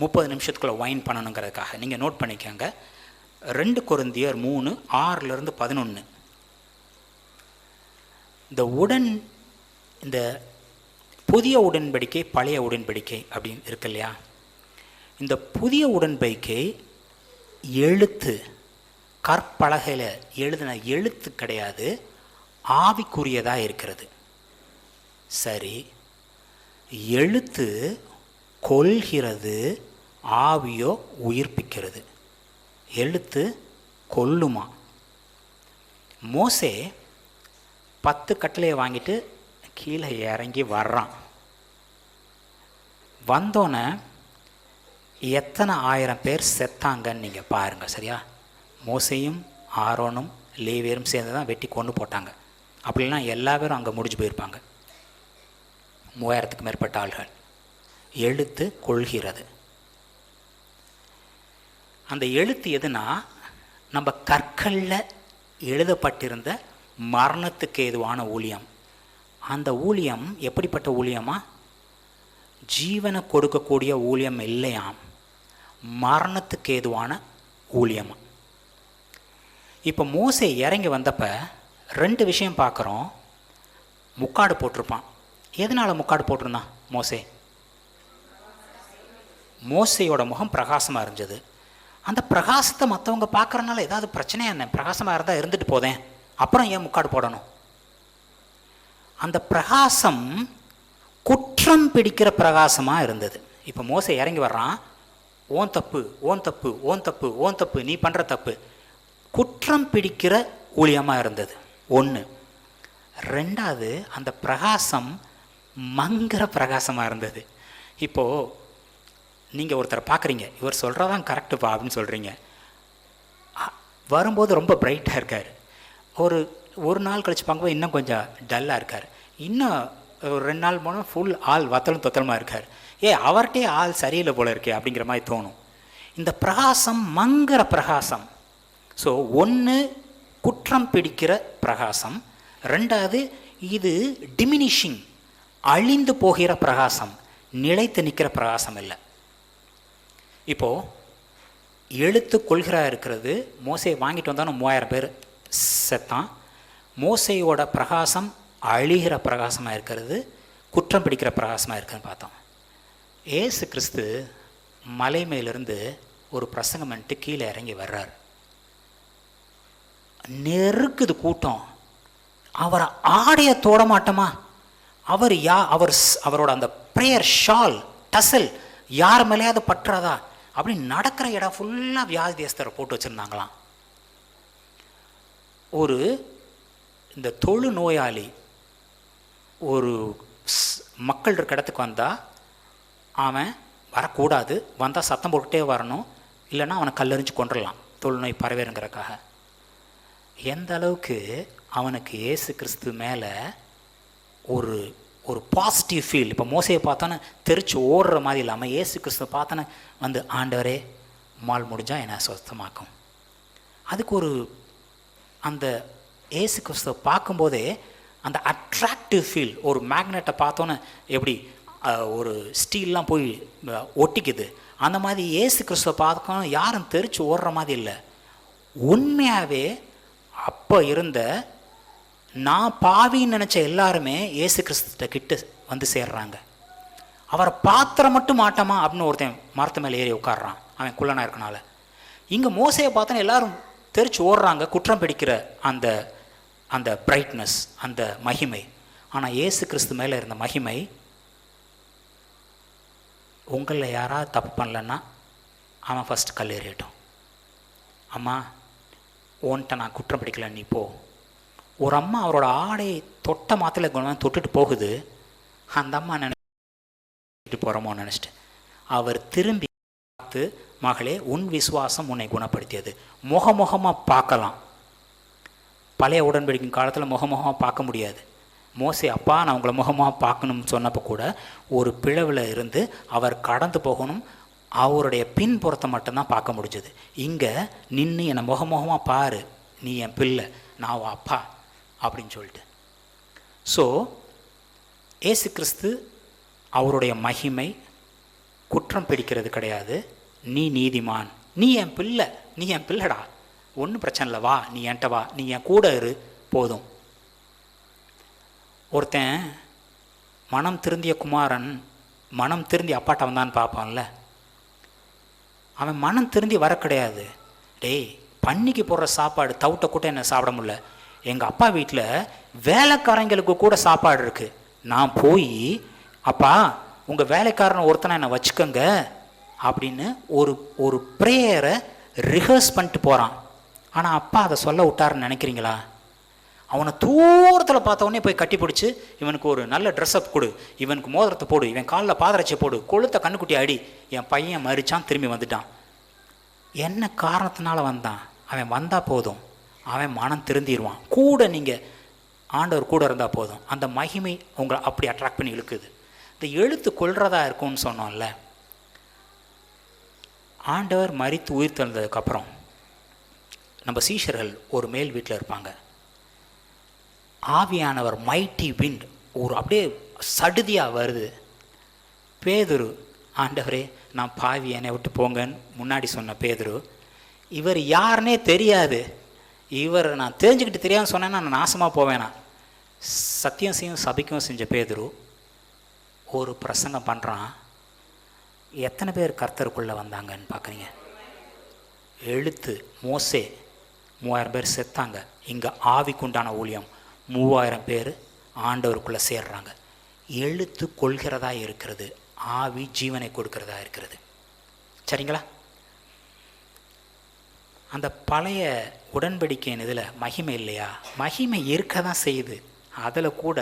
30 நிமிஷத்துக்குள்ளே வைன் பண்ணணுங்கிறதுக்காக நீங்கள் நோட் பண்ணிக்கோங்க. 2 கொரிந்தியர் 3:6-11. இந்த புதிய உடன்படிக்கை பழைய உடன்படிக்கை அப்படின்னு இருக்கு இல்லையா? இந்த புதிய உடன்படிக்கை எழுத்து, கற்பலகையில் எழுதின எழுத்து கிடையாது, ஆவிக்குரியதாக இருக்கிறது. சரி, எழுத்து கொல்கிறது, ஆவியோ உயிர்ப்பிக்கிறது. எழுத்து கொல்லுமா? மோசே 10 கட்டளையை வாங்கிட்டு கீழே இறங்கி வர்றான். வந்தோன்னே எத்தனை 1000 பேர் செத்தாங்கன்னு நீங்கள் பாருங்கள். சரியா? மோசையும் ஆரோனும் லேவியரும் சேர்ந்து தான் வெட்டி கொண்டு போட்டாங்க. அப்படின்னா எல்லா பேரும் அங்கே முடிஞ்சு போயிருப்பாங்க. 3000க்கு மேற்பட்ட ஆள்கள். எழுத்து கொள்கிறது. அந்த எழுத்து எதுனா, நம்ம கற்களில் எழுதப்பட்டிருந்த மரணத்துக்கு ஏதுவான ஊழியம். அந்த ஊழியம் எப்படிப்பட்ட ஊழியமா? ஜீவனை கொடுக்கக்கூடிய ஊழியம் இல்லையாம், மரணத்துக்கு ஏதுவான ஊழியமா. இப்போ மோசே இறங்கி வந்தப்ப 2 விஷயம் பார்க்குறோம். முக்காடு போட்டிருப்பான். எதனால் முக்காடு போட்டிருந்தான் மோசே? மோசையோட முகம் பிரகாசமாக இருந்தது. அந்த பிரகாசத்தை மற்றவங்க பார்க்குறனால ஏதாவது பிரச்சனையா என்ன? பிரகாசமாக இருந்தால் இருந்துட்டு போதேன், அப்புறம் ஏன் முக்காடு போடணும்? அந்த பிரகாசம் குற்றம் பிடிக்கிற பிரகாசமாக இருந்தது. இப்போ மோசே இறங்கி வர்றான். ஓன் தப்பு, ஓன் தப்பு, ஓன் தப்பு, ஓன் தப்பு, நீ பண்ணுற தப்பு, குற்றம் பிடிக்கிற ஊழியமாக இருந்தது. 1. 2வது, அந்த பிரகாசம் மங்கிற பிரகாசமாக இருந்தது. இப்போது நீங்கள் ஒருத்தரை பார்க்குறீங்க, இவர் சொல்கிறதான் கரெக்டுப்பா அப்படின்னு சொல்கிறீங்க. வரும்போது ரொம்ப பிரைட்டாக இருக்கார். ஒரு நாள் கழிச்சு பார்க்கும்போது இன்னும் கொஞ்சம் டல்லாக இருக்கார். இன்னும் ஒரு 2 நாள் போனால் ஃபுல் ஆள் வத்தலும் தொத்தலமாக இருக்கார். அவர்கிட்டே ஆள் சரியில்லை போல இருக்கே அப்படிங்கிற மாதிரி தோணும். இந்த பிரகாசம் மங்கிற பிரகாசம். ஸோ 1 குற்றம் பிடிக்கிற பிரகாசம், 2வது இது டிமினிஷிங், அழிந்து போகிற பிரகாசம், நிலைத்து நிற்கிற பிரகாசம் இல்லை. இப்போது எழுத்து கொள்கிறா இருக்கிறது. மோசையை வாங்கிட்டு வந்தாலும் 3000 பேர் செத்தான். மோசையோட பிரகாசம் அழிகிற பிரகாசமாக இருக்கிறது, குற்றம் பிடிக்கிற பிரகாசமாக இருக்குதுன்னு பார்த்தோம். ஏசு கிறிஸ்து மலை மேலிருந்து ஒரு பிரசங்கம் பண்ணிட்டு கீழே இறங்கி வர்றார். நெருக்குது கூட்டம். அவரை ஆடைய தோட மாட்டோமா? அவரோட அந்த ப்ரேயர் ஷால் டசல் யார் மேலேயாவது பற்றாதா? அப்படி நடக்கிற இடம் ஃபுல்லாக வியாதியஸ்தரை போட்டு வச்சுருந்தாங்களாம். இந்த தொழு நோயாளி ஒரு மக்கள் இருக்க இடத்துக்கு வந்தால் அவன் வரக்கூடாது, வந்தால் சத்தம் போட்டுகிட்டே வரணும், இல்லைன்னா அவனை கல்லெறிஞ்சு கொண்டுடலாம் தொழுநோய் பரவேறுங்கிறக்காக. எந்த அளவுக்கு அவனுக்கு இயேசு கிறிஸ்து மேலே ஒரு பாசிட்டிவ் ஃபீல். இப்போ மோசையை பார்த்தோன்னே தெரிச்சு ஓடுற மாதிரி இல்லாமல் இயேசு கிறிஸ்துவ பார்த்தோன்னே வந்து, ஆண்டவரே மால் முடிஞ்சால் என்னை சுத்தமாக்கும். அதுக்கு அந்த இயேசு கிறிஸ்துவ பார்க்கும்போதே அந்த அட்ராக்டிவ் ஃபீல். ஒரு மேக்னெட்டை பார்த்தோன்னே எப்படி ஒரு ஸ்டீல்லாம் போய் ஒட்டிக்குது, அந்த மாதிரி இயேசு கிறிஸ்துவ பார்க்கணும் யாரும் தெரிச்சு ஓடுற மாதிரி இல்லை. உண்மையாகவே அப்போ இருந்த நான் பாவின்னு நினச்ச எல்லாருமே இயேசு கிறிஸ்துட்ட கிட்ட வந்து சேர்றாங்க. அவரை பாத்திர மட்டும் மாட்டோமா அப்படின்னு ஒருத்தன் மரத்து மேலே ஏறி உட்காடுறான், அவன் குள்ளனாக இருக்கனால. இங்கே மோசையை பார்த்தோன்னா எல்லாரும் தெரிச்சு ஓடுறாங்க. குற்றம் பிடிக்கிற அந்த பிரைட்னஸ், அந்த மகிமை. ஆனால் இயேசு கிறிஸ்து மேலே இருந்த மகிமை, உங்களில் யாராவது தப்பு பண்ணலன்னா அவன் ஃபஸ்ட்டு கல் எறியட்டும். அம்மா ஓன்ட்ட நான் குற்றம் பிடிக்கல, நீ போ. ஒரு அம்மா அவரோட ஆடை தொட்ட மாத்திர குணம் தொட்டுட்டு போகுது. அந்த அம்மா நினைச்சிட்டு போகிறோமோ நினச்சிட்டு அவர் திரும்பி பார்த்து, மகளே உன் விசுவாசம் உன்னை குணப்படுத்தியது. முகமுகமாக பார்க்கலாம். பழைய உடன்படிக்கை காலத்தில் முகமுகமாக பார்க்க முடியாது. மோசே அப்பா நான் உங்களை முகமாக பார்க்கணும்னு சொன்னப்போ கூட ஒரு பிளவில் இருந்து அவர் கடந்து போகணும், அவருடைய பின்புறத்தை மட்டும்தான் பார்க்க முடிஞ்சது. இங்கே நின்று என்னை முகமுகமாக பாரு, நீ என் பிள்ளை, நான் அப்பா அப்படின்னு சொல்லிட்டு. ஸோ ஏசு கிறிஸ்து அவருடைய மகிமை குற்றம் பிடிக்கிறது கிடையாது. நீ நீதிமான், நீ என் பிள்ளை, நீ என் பிள்ளைடா, ஒன்றும் பிரச்சனை இல்லை, வா நீ என்கிட்ட வா, நீ என் கூட இரு போதும். ஒருத்தன் மனம் திருந்திய குமாரன் மனம் திருந்தி அப்பாட்ட வந்தான்னு பார்ப்பான்ல, அவன் மனம் திருந்தி வர கிடையாது. டேய் பன்னிக்கு போடுற சாப்பாடு தவிட்ட கூட என்ன சாப்பிட முடியல, எங்கள் அப்பா வீட்டில் வேலைக்காரங்களுக்கு கூட சாப்பாடு இருக்குது, நான் போய் அப்பா உங்கள் வேலைக்காரனை ஒருத்தனை என்னை வச்சுக்கோங்க அப்படின்னு ஒரு ப்ரேயரை ரிஹர்ஸ் பண்ணிட்டு போகிறான். ஆனால் அப்பா அதை சொல்ல விட்டாருன்னு நினைக்கிறீங்களா? அவனை தூரத்தில் பார்த்தவொடனே போய் கட்டி பிடிச்சி, இவனுக்கு ஒரு நல்ல ட்ரெஸ்அப் கொடு, இவனுக்கு மோதிரத்தை போடு, இவன் காலில் பாதரட்சை போடு, கொளுத்த கண்ணுக்குட்டி அடி, என் பையன் மறிச்சான் திரும்பி வந்துட்டான். என்ன காரணத்தினால வந்தான்? அவன் வந்தால் போதும், அவன் மனம் திருந்திடுவான். கூட நீங்கள் ஆண்டவர் கூட இருந்தால் போதும், அந்த மகிமை உங்களை அப்படி அட்ராக்ட் பண்ணி இழுக்குது. இந்த எழுத்து கொள்றதா இருக்கும்னு சொன்னோம்ல, ஆண்டவர் மரித்து உயிர் தெழுந்ததுக்கப்புறம் நம்ம சீஷர்கள் ஒரு மேல் வீட்டில் இருப்பாங்க. ஆவியானவர் மைட்டி விண்ட் ஒரு அப்படியே சடுதியாக வருது. பேதுரு, ஆண்டவரே நான் பாவி என்னை விட்டு போங்கன்னு முன்னாடி சொன்ன பேதுரு, இவர் யாருன்னே தெரியாது, இவர் நான் தெரிஞ்சுக்கிட்டு தெரியாதுன்னு சொன்னேன்னா நான் நாசமாக போவேனா. சத்தியம் செய்யும் சபிக்கவும் செஞ்ச பேதுரு ஒரு பிரசங்கம் பண்ணுறான். எத்தனை பேர் கர்த்தருக்குள்ளே வந்தாங்கன்னு பார்க்குறீங்க? எழுத்து மோசே 3000 பேர் செத்தாங்க. இங்கே ஆவிக்குண்டான ஊழியம் 3000 பேர் ஆண்டவருக்குள்ளே சேர்றாங்க. எழுத்து கொள்கிறதா இருக்கிறது, ஆவி ஜீவனை கொடுக்கிறதா இருக்கிறது. சரிங்களா? அந்த பழைய உடன்படிக்கையின் இதில் மகிமை இல்லையா? மகிமை இருக்க தான் செய்யுது. அதில் கூட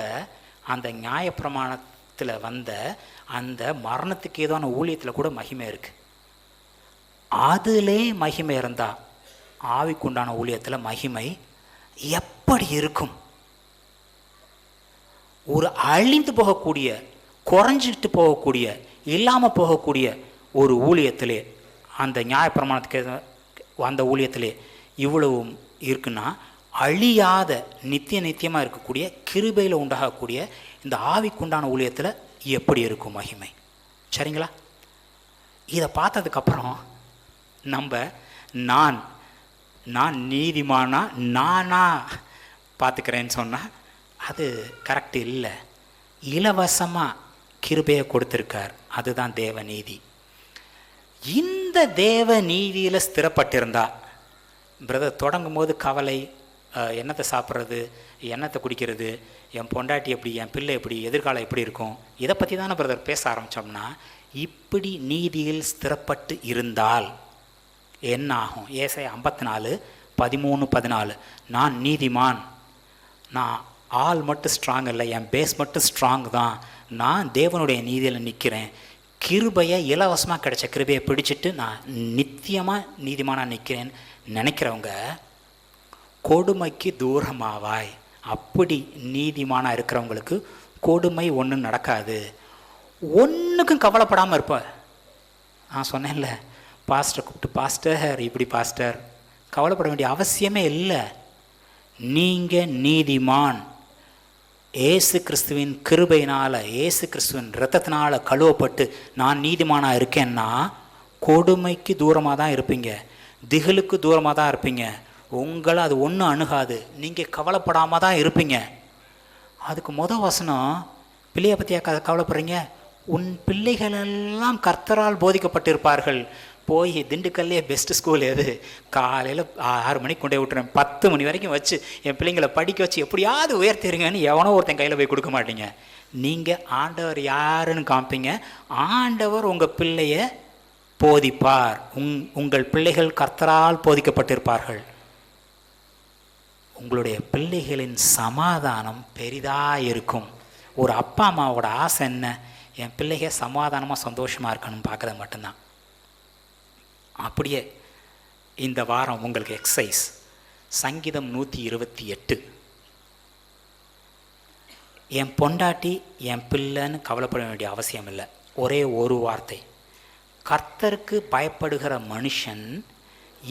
அந்த நியாயப்பிரமாணத்தில் வந்த அந்த மரணத்துக்கு ஏதான ஊழியத்தில் கூட மகிமை இருக்குது. அதிலே மகிமை இருந்தால் ஆவிக்குண்டான ஊழியத்தில் மகிமை எப்படி இருக்கும்? ஒரு அழிந்து போகக்கூடிய, குறைஞ்சிட்டு போகக்கூடிய, இல்லாமல் போகக்கூடிய ஒரு ஊழியத்திலே, அந்த நியாயப்பிரமாணத்துக்கு அந்த ஊழியத்திலே இவ்வளவு இருக்குன்னா, அழியாத நித்தியமாக இருக்கக்கூடிய கிருபையில் உண்டாகக்கூடிய இந்த ஆவிக்குண்டான ஊழியத்தில் எப்படி இருக்கும் மகிமை? சரிங்களா? இதை பார்த்ததுக்கப்புறம் நான் நீதிமானா நானா பார்த்துக்கிறேன்னு சொன்னால் அது கரெக்டு இல்லை. இலவசமாக கிருபையை கொடுத்துருக்கார், அதுதான் தேவ நீதி. இந்த தேவ நீதியில் ஸ்திரப்பட்டிருந்தா, பிரதர் தொடங்கும் போது கவலை, என்னத்தை சாப்பிட்றது, என்னத்தை குடிக்கிறது, என் பொண்டாட்டி எப்படி, என் பிள்ளை எப்படி, எதிர்காலம் எப்படி இருக்கும், இதை பற்றி தானே பிரதர் பேச ஆரம்பித்தோம்னா, இப்படி நீதியில் ஸ்திரப்பட்டு இருந்தால் என்ன ஆகும்? ஏசாயா 54:13-14, நான் நீதிமான், நான் ஆள் மட்டும் ஸ்ட்ராங் இல்லை, என் பேஸ் மட்டும் ஸ்ட்ராங் தான், நான் தேவனுடைய நீதியில் நிற்கிறேன், கிருபையை இலவசமாக கிடைச்ச கிருபையை பிடிச்சிட்டு நான் நித்தியமாக நீதிமானாக நிற்கிறேன்னு நினைக்கிறவங்க கொடுமைக்கு தூரமாவாய். அப்படி நீதிமானாக இருக்கிறவங்களுக்கு கொடுமை ஒன்றும் நடக்காது, ஒன்றுக்கும் கவலைப்படாமல் இருப்பேன். நான் சொன்னேன்ல, பாஸ்டர் கூப்பிட்டு பாஸ்டர் இப்படி பாஸ்டர், கவலைப்பட வேண்டிய அவசியமே இல்லை. நீங்கள் நீதிமான், ஏசு கிறிஸ்துவின் கிருபையினால், ஏசு கிறிஸ்துவின் இரத்தத்தினால் கழுவப்பட்டு நான் நீதிமானாக இருக்கேன்னா கொடுமைக்கு தூரமாக தான் இருப்பீங்க, திகிலுக்கு தூரமாக தான் இருப்பீங்க, உங்களை அது ஒன்றும் அணுகாது, நீங்கள் கவலைப்படாமல் தான் இருப்பீங்க. அதுக்கு வசனம், பிள்ளையை பற்றியா கவலைப்படுறீங்க? உன் பிள்ளைகளெல்லாம் கர்த்தரால் போதிக்கப்பட்டிருப்பார்கள், போய் திண்டுக்கல்லே பெஸ்ட்டு ஸ்கூல் எது, காலையில் 6 மணிக்கு கொண்டு போய் விட்டுறேன், 10 மணி வரைக்கும் வச்சு என் பிள்ளைங்களை படிக்க வச்சு எப்படியாவது உயர்த்திருங்கன்னு எவனோ ஒருத்தன் கையில் போய் கொடுக்க மாட்டீங்க. நீங்கள் ஆண்டவர் யாருன்னு காமிப்பீங்க. ஆண்டவர் உங்கள் பிள்ளைய போதிப்பார். உங்கள் பிள்ளைகள் கர்த்தரால் போதிக்கப்பட்டிருப்பார்கள். உங்களுடைய பிள்ளைகளின் சமாதானம் பெரிதாக இருக்கும். ஒரு அப்பா அம்மாவோட ஆசை என்ன? என் பிள்ளைக சமாதானமாக சந்தோஷமாக இருக்கணும்னு பார்க்குறது மட்டும்தான். அப்படியே இந்த வாரம் உங்களுக்கு எக்ஸசைஸ், சங்கீதம் 128. என் பொண்டாட்டி என் பிள்ளைன்னு கவலைப்பட வேண்டிய அவசியம் இல்லை. ஒரே ஒரு வார்த்தை, கர்த்தருக்கு பயப்படுகிற மனுஷன்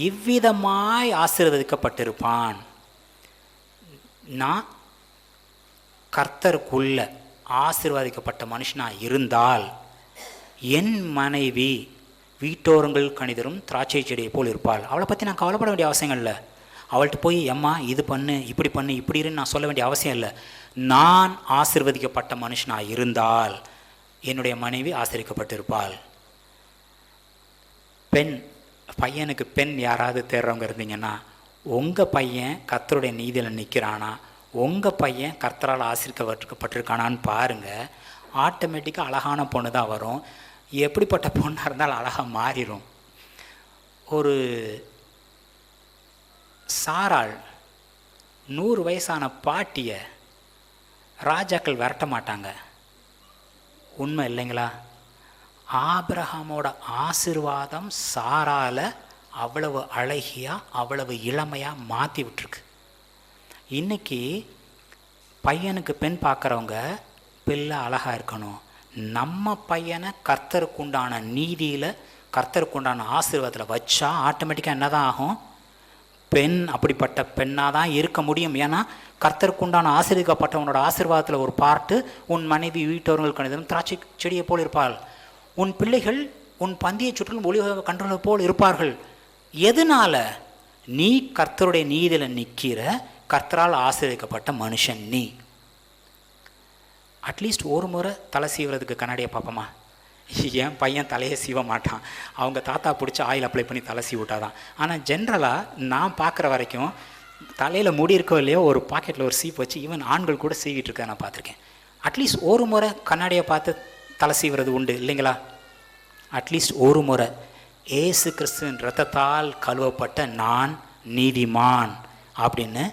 இவ்விதமாய் ஆசீர்வதிக்கப்பட்டிருப்பான். நான் கர்த்தருக்குள்ள ஆசீர்வதிக்கப்பட்ட மனுஷனாக இருந்தால் என் மனைவி வீட்டோரங்கள் கணிதரும் திராட்சை செடியை போல் இருப்பாள். அவளை பற்றி நான் கவலைப்பட வேண்டிய அவசியம் இல்லை. அவள்கிட்ட போய் அம்மா இது பண்ணு, இப்படி பண்ணு, இப்படி இருன்னு நான் சொல்ல வேண்டிய அவசியம் இல்லை. நான் ஆசீர்வதிக்கப்பட்ட மனுஷனாக இருந்தால் என்னுடைய மனைவி ஆசீர்வதிக்கப்பட்டிருப்பாள். பையனுக்கு பெண் யாராவது தேடுறவங்க இருந்தீங்கன்னா, உங்கள் பையன் கர்த்தருடைய நீதியில் நிற்கிறானா, உங்கள் பையன் கர்த்தரால் ஆசீர்வதிக்கப்பட்டிருக்கானான்னு பாருங்கள். ஆட்டோமேட்டிக்காக அழகான பொண்ணு தான் வரும். எப்படிப்பட்ட பொண்ணாக இருந்தாலும் அழகாக மாறிடும். ஒரு சாராள் 100 வயசான பாட்டியை ராஜாக்கள் விரட்ட மாட்டாங்க. உண்மை இல்லைங்களா? ஆபிரகாமோட ஆசீர்வாதம் சாரால அவ்வளவு அழகியாக அவ்வளவு இளமையாக மாற்றி விட்டுருக்கு. இன்றைக்கி பையனுக்கு பெண் பார்க்குறவங்க பிள்ளை அழகாக இருக்கணும். நம்ம பையனை கர்த்தருக்குண்டான நீதியில் கர்த்தருக்குண்டான ஆசீர்வாதத்தில் வச்சா ஆட்டோமேட்டிக்காக என்ன தான் ஆகும்? பெண் அப்படிப்பட்ட பெண்ணாக தான் இருக்க முடியும். ஏன்னா கர்த்தருக்குண்டான ஆசீர்வதிக்கப்பட்டவனோட ஆசீர்வாதத்தில் ஒரு பார்ட்டு, உன் மனைவி வீட்டவர்கள் கணிதம் திராட்சை செடியை போல் இருப்பாள். உன் பிள்ளைகள் உன் பந்தியை சுற்றிலும் ஒளி கன்றுகளை போல் இருப்பார்கள். எதனால? நீ கர்த்தருடைய நீதியில் நிற்கிற கர்த்தரால் ஆசீர்வதிக்கப்பட்ட மனுஷன் நீ. அட்லீஸ்ட் ஒரு முறை தலை சீவுறதுக்கு கண்ணாடியை பார்ப்போமா? என் பையன் தலையை சீவ மாட்டான். அவங்க தாத்தா பிடிச்சி ஆயில் அப்ளை பண்ணி தலை சீவிட்டாதான். ஆனால் ஜென்ரலாக நான் பார்க்குற வரைக்கும் தலையில் முடி இருக்கோ இல்லையோ ஒரு பாக்கெட்டில் ஒரு சீப் வச்சு ஈவன் ஆண்கள் கூட சீவிட்டு இருக்க நான் பார்த்துருக்கேன். அட்லீஸ்ட் ஒரு முறை கண்ணாடியை பார்த்து தலை சீவுறது உண்டு இல்லைங்களா? அட்லீஸ்ட் ஒரு முறை. ஏசு கிறிஸ்துவின் இரத்தத்தால் கழுவப்பட்ட நான் நீதிமான் அப்படின்னு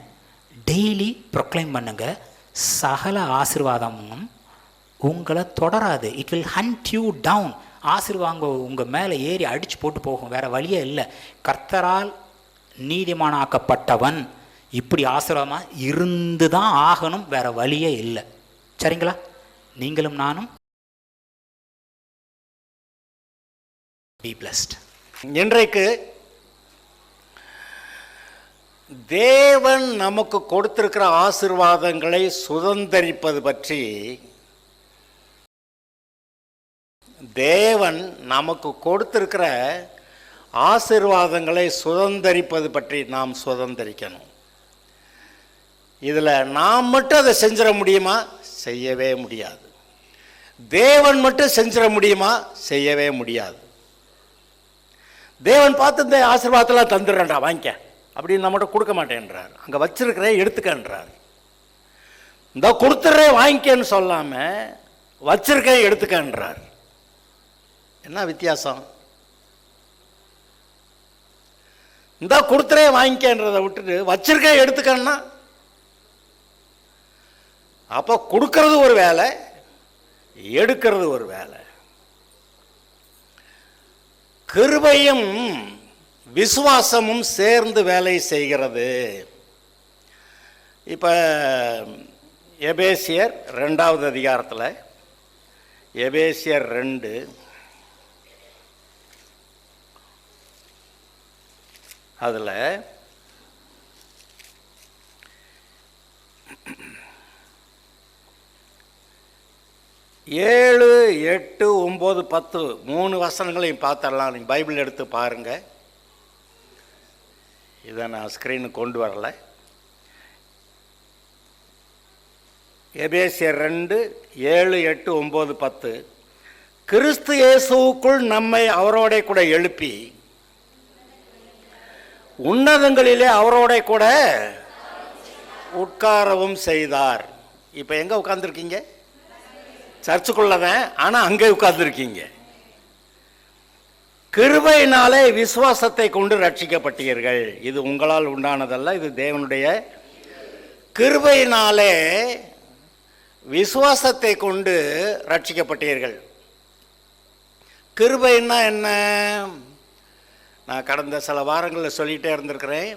டெய்லி ப்ரொக்ளைம் பண்ணுங்க. சகல ஆசீர்வாதமும் உங்களை தொடராது. It will hunt you down. ஆசீர்வாதம் உங்கள் மேலே ஏறி அடித்து போட்டு போகும். வேறு வழியே இல்லை. கர்த்தரால் நீதிமானாக்கப்பட்டவன் இப்படி ஆசீர்வாதமாக இருந்து தான் ஆகணும். வேறு வழியே இல்லை. சரிங்களா? நீங்களும் நானும் be blessed. இன்றைக்கு தேவன் நமக்கு கொடுத்திருக்கிற ஆசீர்வாதங்களை சுதந்தரிப்பது பற்றி, தேவன் நமக்கு கொடுத்திருக்கிற ஆசீர்வாதங்களை சுதந்தரிப்பது பற்றி நாம் சுதந்தரிக்கணும். இதில் நாம் மட்டும் அதை செஞ்சிட முடியுமா? செய்யவே முடியாது. தேவன் மட்டும் செஞ்சிட முடியுமா? செய்யவே முடியாது. தேவன் பார்த்து இந்த ஆசீர்வாதத்தெல்லாம் தந்துடுறேன்டா வாங்கிக்க அப்படின்னு நம்மகிட்ட கொடுக்க மாட்டேன்றார். அங்கே வச்சிருக்கிறேன் எடுத்துக்கன்றார். இந்த கொடுத்துட்றேன் வாங்கிக்கன்னு சொல்லாமல் வச்சிருக்கேன் எடுத்துக்கன்றார். என்ன வித்தியாசம்? இந்த கொடுத்துறேன் வாங்கிக்கன்றதை விட்டுட்டு வச்சிருக்கேன் எடுத்துக்கன்னா, அப்போ கொடுக்கறது ஒரு வேலை, எடுக்கிறது ஒரு வேலை. கிருபையும் விசுவாசமும் சேர்ந்து வேலை செய்கிறது. இப்போ எபேசியர் 2வது அதிகாரத்தில் எபேசியர் 2 அதில் 7, 8, 9, 10 3 வசனங்களையும் பார்த்துடலாம். நீங்கள் பைபிள் எடுத்து பாருங்கள். இதை நான் ஸ்க்ரீனுக்கு கொண்டு வரல. எபேசியர் 2, 7, 8, 9, 10. கிறிஸ்து இயேசுவுக்குள் நம்மை அவரோட கூட எழுப்பி உன்னதங்களிலே அவரோட கூட உட்காரவும் செய்தார். இப்போ எங்கே உட்கார்ந்துருக்கீங்க? சர்ச்சுக்குள்ளதான், ஆனால் அங்கே உட்கார்ந்துருக்கீங்க. கிருபையினாலே விசுவாசத்தை கொண்டு ரட்சிக்கப்பட்டீர்கள். இது உங்களால் உண்டானதல்ல, இது தேவனுடைய கிருபையினாலே விசுவாசத்தை கொண்டு ரட்சிக்கப்பட்டீர்கள். கிருபைன்னா என்ன? நான் கடந்த சில வாரங்களில் சொல்லிகிட்டே இருந்திருக்கிறேன்.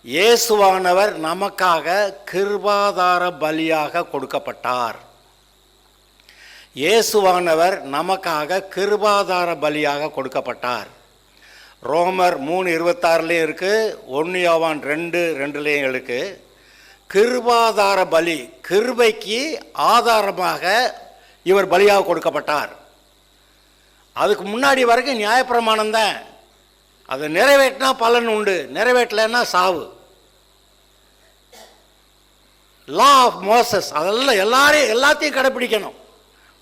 இயேசுவானவர் நமக்காக கிருபாதார பலியாக கொடுக்கப்பட்டார். இயேசுவானவர் நமக்காக கிருபாதார பலியாக கொடுக்கப்பட்டார். ரோமர் 3:26 இருக்கு, 1 யோவான் 2:2 இருக்கு. கிருபாதார பலி, கிருபைக்கு ஆதாரமாக இவர் பலியாக கொடுக்கப்பட்டார். அதுக்கு முன்னாடி வரைக்கும் நியாயப்பிரமாணம் தான். அதை நிறைவேற்றினா பலன் உண்டு, நிறைவேற்றலைன்னா சாவு. லா ஆஃப் மோசஸ், அதெல்லாம் எல்லாத்தையும் கடைப்பிடிக்கணும்.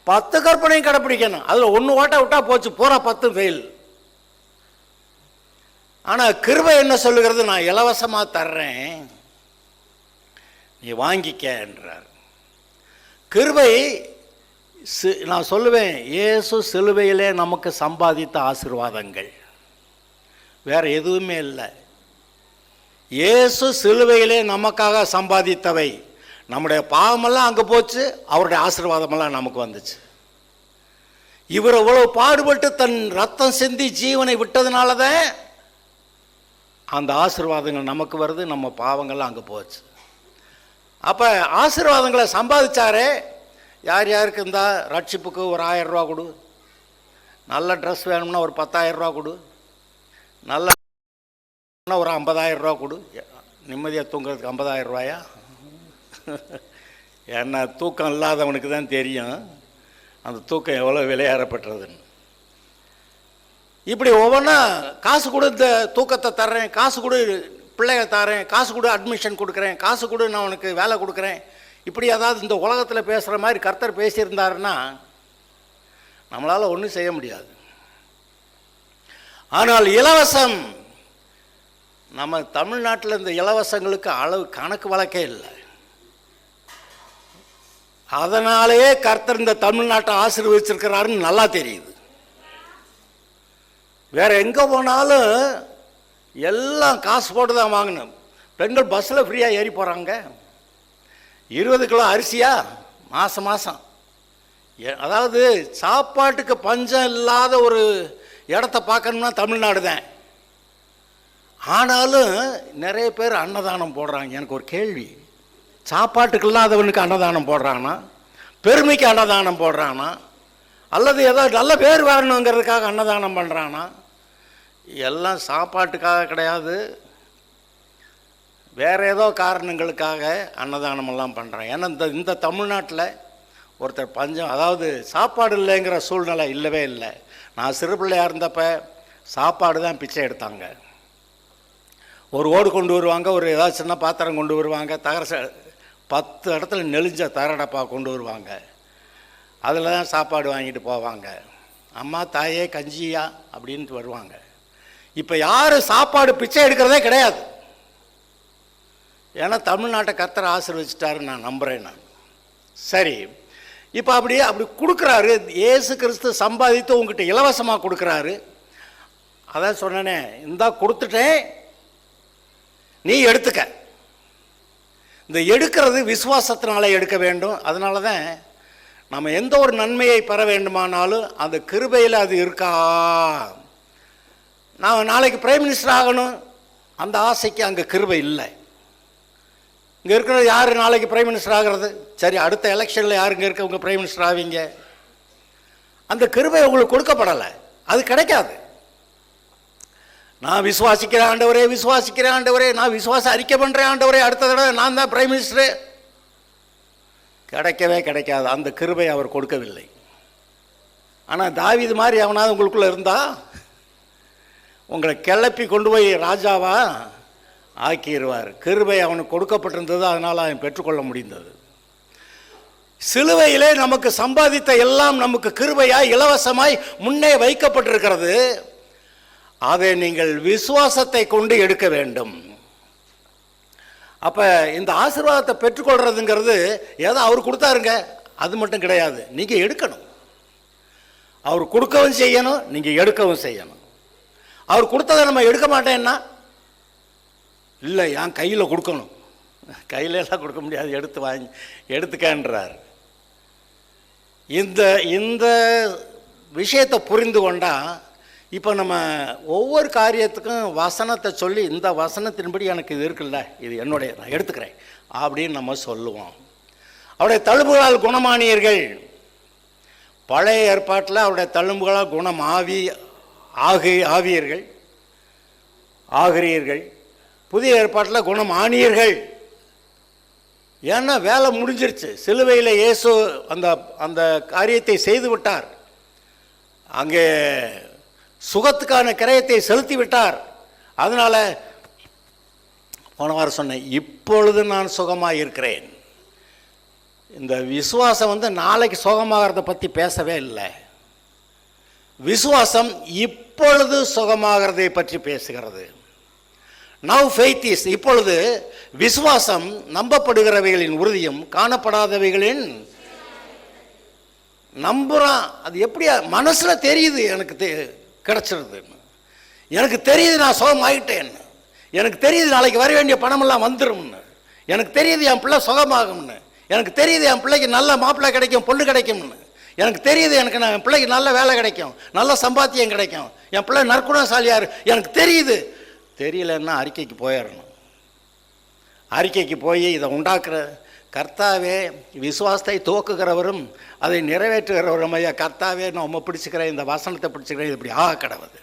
10 கற்பனையும் கடைப்பிடிக்கணும். அதில் ஒன்று ஓட்ட விட்டா போச்சு, பூரா 10 ஃபெயில். ஆனால் கிருபை என்ன சொல்லுகிறது? நான் இலவசமாக தர்றேன், நீ வாங்கிக்க என்றார். கிருபை நான் சொல்லுவேன், இயேசு சிலுவையிலே நமக்கு சம்பாதித்த ஆசீர்வாதங்கள், வேற எதுவுமே இல்லை. இயேசு சிலுவையிலே நமக்காக சம்பாதித்தவை. நம்முடைய பாவமெல்லாம் அங்கே போச்சு, அவருடைய ஆசீர்வாதமெல்லாம் நமக்கு வந்துச்சு. இவர் இவ்வளவு பாடுபட்டு தன் ரத்தம் சிந்தி ஜீவனை விட்டதுனால தான் அந்த ஆசீர்வாதங்கள் நமக்கு வருது, நம்ம பாவங்கள்லாம் அங்கே போச்சு. அப்போ ஆசீர்வாதங்களை சம்பாதிச்சாரே. யார் யாருக்கு இருந்தால் ரட்சிப்புக்கு ஒரு 1000 ரூபா கொடு, நல்ல ட்ரெஸ் வேணும்னா ஒரு 10,000 ரூபா கொடு, நல்ல ஒரு 50,000 ரூபா கொடு. நிம்மதியாக தூங்குறதுக்கு 50,000 ரூபாயா? ஏன்னா தூக்கம் இல்லாதவனுக்கு தான் தெரியும் அந்த தூக்கம் எவ்வளோ விலையேறப்பட்டுறதுன்னு. இப்படி ஒவ்வொன்றா காசு கொடு, இந்த தூக்கத்தை தர்றேன், காசு கொடு பிள்ளைய தரேன், காசு கொடு அட்மிஷன் கொடுக்குறேன், காசு கொடு நான் உனக்கு வேலை கொடுக்குறேன். இப்படி அதாவது இந்த உலகத்தில் பேசுகிற மாதிரி கர்த்தர் பேசியிருந்தாருன்னா நம்மளால் ஒன்றும் செய்ய முடியாது. ஆனால் இலவசம், நம்ம தமிழ்நாட்டில் இந்த இலவசங்களுக்கு அளவு கணக்கு வழக்கே இல்லை. அதனாலேயே கர்த்தர் இந்த தமிழ்நாட்டை ஆசீர்வதிச்சிருக்கிறாருன்னு நல்லா தெரியுது. வேற எங்கே போனாலும் எல்லாம் காசு போட்டு தான் வாங்கணும். பெண்கள் பஸ்ஸில் ஃப்ரீயாக ஏறி போகிறாங்க. 20 கிலோ அரிசியா மாதம். அதாவது சாப்பாட்டுக்கு பஞ்சம் இல்லாத ஒரு இடத்த பார்க்கணும்னா தமிழ்நாடு தான். ஆனாலும் நிறைய பேர் அன்னதானம் போடுறாங்க. எனக்கு ஒரு கேள்வி, சாப்பாட்டுக்கு இல்லாதவனுக்கு அன்னதானம் போடுறானா, பெருமைக்கு அன்னதானம் போடுறானா, அல்லது ஏதோ நல்ல பேர் வரணுங்கிறதுக்காக அன்னதானம் பண்ணுறானா? எல்லாம் சாப்பாட்டுக்காக கிடையாது, வேறு ஏதோ காரணங்களுக்காக அன்னதானமெல்லாம் பண்ணுறான். ஏன்னா இந்த தமிழ்நாட்டில் ஒருத்தர் பஞ்சம், அதாவது சாப்பாடு இல்லைங்கிற சூழ்நிலை இல்லவே இல்லை. நான் சிறு பிள்ளையாக இருந்தப்போ சாப்பாடு தான் பிச்சை எடுத்தாங்க. ஒரு ஓடு கொண்டு வருவாங்க, ஒரு ஏதாவது சின்ன பாத்திரம் கொண்டு வருவாங்க, 10 இடத்துல நெளிஞ்ச தரடப்பா கொண்டு வருவாங்க. அதில் தான் சாப்பாடு வாங்கிட்டு போவாங்க. அம்மா தாயே கஞ்சியா அப்படின்ட்டு வருவாங்க. இப்போ யாரும் சாப்பாடு பிச்சை எடுக்கிறதே கிடையாது. ஏன்னா தமிழ்நாட்டை கர்த்தர் ஆசீர்வதிச்சிட்டாருன்னு நான் நம்புகிறேன். நான் சரி, இப்போ அப்படி கொடுக்குறாரு. இயேசு கிறிஸ்து சம்பாதித்து உங்ககிட்ட இலவசமாக கொடுக்குறாரு. அதான் சொன்னேனே, இந்தா கொடுத்துட்டேன், நீ எடுத்துக்க. இந்த எடுக்கிறது விசுவாசத்தினால எடுக்க வேண்டும். அதனால தான் நம்ம எந்த ஒரு நன்மையை பெற வேண்டுமானாலும் அந்த கிருபையில் அது இருக்கா. நான் நாளைக்கு பிரைம் மினிஸ்டர் ஆகணும், அந்த ஆசைக்கு அங்கே கிருபை இல்லை. இங்கே இருக்கிற யார் நாளைக்கு பிரைம் மினிஸ்டர் ஆகிறது? சரி, அடுத்த எலெக்ஷனில் யார் இங்கே இருக்கவங்க பிரைம் மினிஸ்டர் ஆவீங்க? அந்த கிருபை உங்களுக்கு கொடுக்கப்படலை, அது கிடைக்காது. நான் விசுவாசிக்கிறேன் ஆண்டவரே, விசுவாசிக்கிறேன் ஆண்டவரே, நான் விசுவாசம் அறிக்கை பண்ணுறேன் ஆண்டவரே, அடுத்த தடவை நான் தான் பிரைம் மினிஸ்டரு, கிடைக்கவே கிடைக்காது. அந்த கிருபை அவர் கொடுக்கவில்லை. ஆனால் தாவீது மாதிரி அவனாவது உங்களுக்குள்ளே இருந்தால் உங்களை கிளப்பி கொண்டு போய் ராஜாவா ஆக்கிடுவார். கிருபை அவனுக்கு கொடுக்கப்பட்டிருந்தது, அதனால் அவன் பெற்றுக்கொள்ள முடிந்தது. சிலுவையிலே நமக்கு சம்பாதித்த எல்லாம் நமக்கு கிருபையாய் இலவசமாய் முன்னே வைக்கப்பட்டிருக்கிறது. அதை நீங்கள் விசுவாசத்தை கொண்டு எடுக்க வேண்டும். அப்போ இந்த ஆசீர்வாதத்தை பெற்றுக்கொள்றதுங்கிறது ஏதோ அவர் கொடுத்தாருங்க அது மட்டும் கிடையாது. நீங்கள் எடுக்கணும். அவர் கொடுக்கவும் செய்யணும், நீங்கள் எடுக்கவும் செய்யணும். அவர் கொடுத்ததை நம்ம எடுக்க மாட்டேன்னா, இல்லை என் கையில் கொடுக்கணும், கையில எல்லாம் கொடுக்க முடியாது, எடுத்து வாங்கி எடுத்துக்கன்றார். இந்த இந்த விஷயத்தை புரிந்து கொண்டால் இப்போ நம்ம ஒவ்வொரு காரியத்துக்கும் வசனத்தை சொல்லி, இந்த வசனத்தின்படி எனக்கு இது இருக்குல்ல, இது என்னுடைய, நான் எடுத்துக்கிறேன் அப்படின்னு நம்ம சொல்லுவோம். அவருடைய தழும்புகளால் குணமானியர்கள். பழைய ஏற்பாட்டில் அவருடைய தழும்புகளால் குணம் ஆவியர்கள் ஆகிறீர்கள். புதிய ஏற்பாட்டில் குணம் ஆணியர்கள். ஏன்னா வேலை முடிஞ்சிருச்சு. சிலுவையில் இயேசு அந்த அந்த காரியத்தை செய்து விட்டார். அங்கே சுகத்துக்கான கிரயத்தை செலுத்தி விட்டார். அதனால் போன வாரம் சொன்னேன், இப்பொழுது நான் சுகமாக இருக்கிறேன். இந்த விசுவாசம் நாளைக்கு சுகமாகறத பற்றி பேசவே இல்லை. விசுவாசம் இப்பொழுது சுகமாகிறதை பற்றி பேசுகிறது. நவ் ஃபெய்த் இஸ், இப்பொழுது விசுவாசம் நம்பப்படுகிறவைகளின் உறுதியும் காணப்படாதவைகளின் நம்புறான். அது எப்படியா மனசில் தெரியுது, எனக்கு கிடச்சிருதுன்னு, எனக்கு தெரியுது நான் சுகமாகிட்டேன்னு, எனக்கு தெரியுது நாளைக்கு வர வேண்டிய பணமெல்லாம் வந்துடும்னு, எனக்கு தெரியுது என் பிள்ளை சுகமாகும்னு, எனக்கு தெரியுது என் பிள்ளைக்கு நல்ல மாப்பிள்ளை கிடைக்கும், பொண்ணு கிடைக்கும்னு, எனக்கு தெரியுது எனக்கு என் பிள்ளைக்கு நல்ல வேலை கிடைக்கும், நல்ல சம்பாத்தியம் கிடைக்கும், என் பிள்ளை நற்குணசாலியார், எனக்கு தெரியுது. தெரியலன்னா அறிக்கைக்கு போயிடணும். அறிக்கைக்கு போய் இதை உண்டாக்குற கர்த்தாவே, விசுவாசத்தை துவக்குகிறவரும் அதை நிறைவேற்றுகிறவரும் ஐயா கர்த்தாவே, நான் உண்மை பிடிச்சிக்கிறேன், இந்த வசனத்தை பிடிச்சிக்கிறேன், இது இப்படி ஆக கிடவுது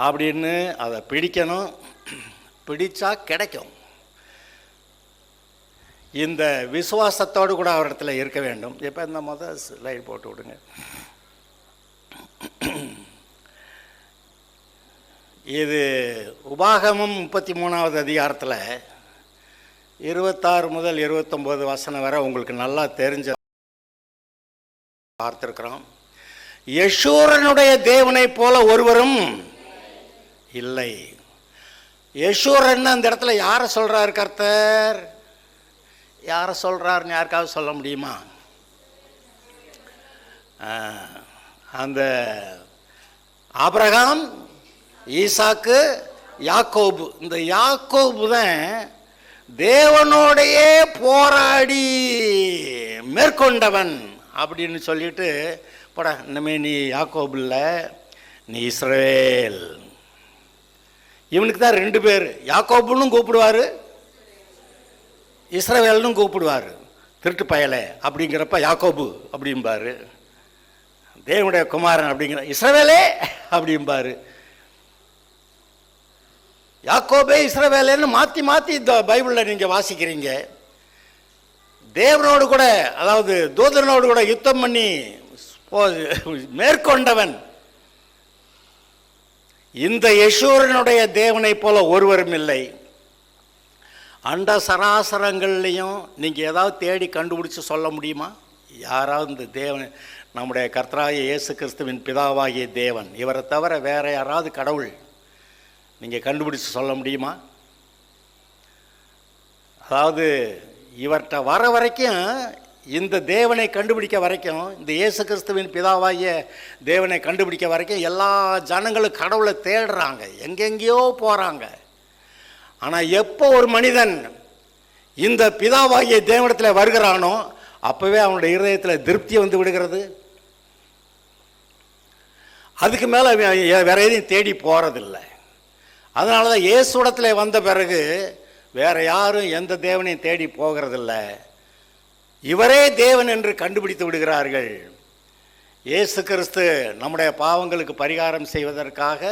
அப்படின்னு அதை பிடிக்கணும். பிடிச்சா கிடைக்கும். இந்த விசுவாசத்தோடு கூட அவரிடத்துல இருக்க வேண்டும். இப்போ இந்த முதல் ஸ்லைட் போட்டு விடுங்க. இது உபாகமம் 33வது அதிகாரத்தில் 26 முதல் 29 வசனம் வரை உங்களுக்கு நல்லா தெரிஞ்ச பார்த்துருக்கிறோம். யெஷூரனுடைய தேவனை போல ஒருவரும் இல்லை. யெஷூரன் அந்த இடத்துல யாரை சொல்றார் கர்த்தர்? யாரை சொல்றாருன்னு யாருக்காவது சொல்ல முடியுமா? அந்த ஆபிரகாம், ஈசாக்கு, யாக்கோபு. இந்த யாக்கோபு தான் தேவனோடையே போராடி மேற்கொண்டவன் அப்படின்னு சொல்லிட்டு போட, இனிமே நீ யாக்கோபு இல்லை, நீ இஸ்ரவேல். இவனுக்கு தான் 2 பேர், யாக்கோபுன்னு கூப்பிடுவார், இஸ்ரவேல்னு கூப்பிடுவார். திருட்டு பயலை அப்படிங்கிறப்ப யாக்கோபு அப்படிம்பாரு, தேவனுடைய குமாரன் அப்படிங்கிற இஸ்ரவேலே அப்படிம்பாரு. யாக்கோபே இஸ்ரவேலேன்னு மாற்றி மாற்றி இந்த பைபிளில் நீங்கள் வாசிக்கிறீங்க. தேவனோடு கூட, அதாவது தூதனோடு கூட யுத்தம் பண்ணி மேற்கொண்டவன். இந்த யெஷூரனுடைய தேவனை போல ஒருவரும் இல்லை. அண்ட சராசரங்கள்லையும் நீங்கள் ஏதாவது தேடி கண்டுபிடிச்சி சொல்ல முடியுமா? யாராவது இந்த தேவன், நம்முடைய கர்த்தராகிய இயேசு கிறிஸ்துவின் பிதாவாகிய தேவன், இவரை தவிர வேற யாராவது கடவுள் நீங்கள் கண்டுபிடிச்சு சொல்ல முடியுமா? அதாவது இவர்கிட்ட வர வரைக்கும், இந்த தேவனை கண்டுபிடிக்க வரைக்கும், இந்த இயேசு கிறிஸ்துவின் பிதாவாகிய தேவனை கண்டுபிடிக்க வரைக்கும் எல்லா ஜனங்களும் கடவுளை தேடுறாங்க, எங்கெங்கேயோ போகிறாங்க. ஆனால் எப்போ ஒரு மனிதன் இந்த பிதாவாகிய தேவனிடத்தில் வருகிறானோ அப்போவே அவனுடைய இருதயத்தில் திருப்தி வந்து விடுகிறது. அதுக்கு மேலே வேற எதையும் தேடி போகிறதில்லை. அதனால தான் இயேசுடத்தில் வந்த பிறகு வேற யாரும் எந்த தேவனையும் தேடி போகிறதில்ல. இவரே தேவன் என்று கண்டுபிடித்து விடுகிறார்கள். இயேசு கிறிஸ்து நம்முடைய பாவங்களுக்கு பரிகாரம் செய்வதற்காக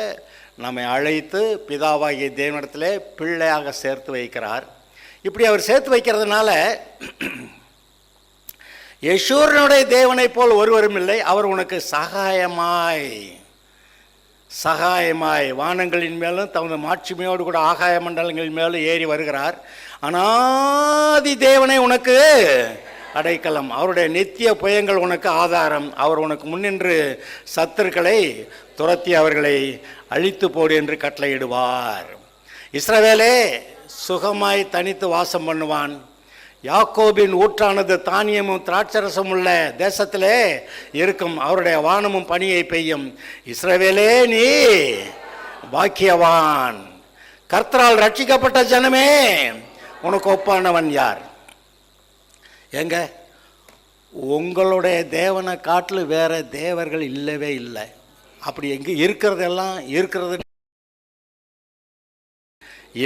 நம்மை அழைத்து பிதாவாகிய தேவனிடத்திலே பிள்ளையாக சேர்த்து வைக்கிறார். இப்படி அவர் சேர்த்து வைக்கிறதுனால யெஷூரனுடைய தேவனை போல் ஒருவரும் இல்லை, அவர் உனக்கு சகாயமாய் வானங்களின் மேலும் தமது மாட்சிமையோடு கூட ஆகாய மண்டலங்களின் மேலும் ஏறி வருகிறார். அனாதி தேவனை உனக்கு அடைக்கலம். அவருடைய நித்திய புயங்கள் உனக்கு ஆதாரம். அவர் உனக்கு முன்னின்று சத்துருக்களை துரத்தி அவர்களை அழித்து போடு என்று கட்டளையிடுவார். இஸ்ரவேலே சுகமாய் தனித்து வாசம் பண்ணுவான். யாக்கோபின் ஊற்றானது தானியமும் திராட்சரசம் உள்ள தேசத்திலே இருக்கும். அவருடைய வானமும் பனியை பெய்யும். இஸ்ரவேலே நீ பாக்கியவான். கர்த்தரால் ரட்சிக்கப்பட்ட ஜனமே உனக்கு ஒப்பானவன் யார்? எங்க உங்களுடைய தேவனை காட்டில் வேற தேவர்கள் இல்லவே இல்லை. அப்படி எங்க இருக்கிறதெல்லாம் இருக்கிறது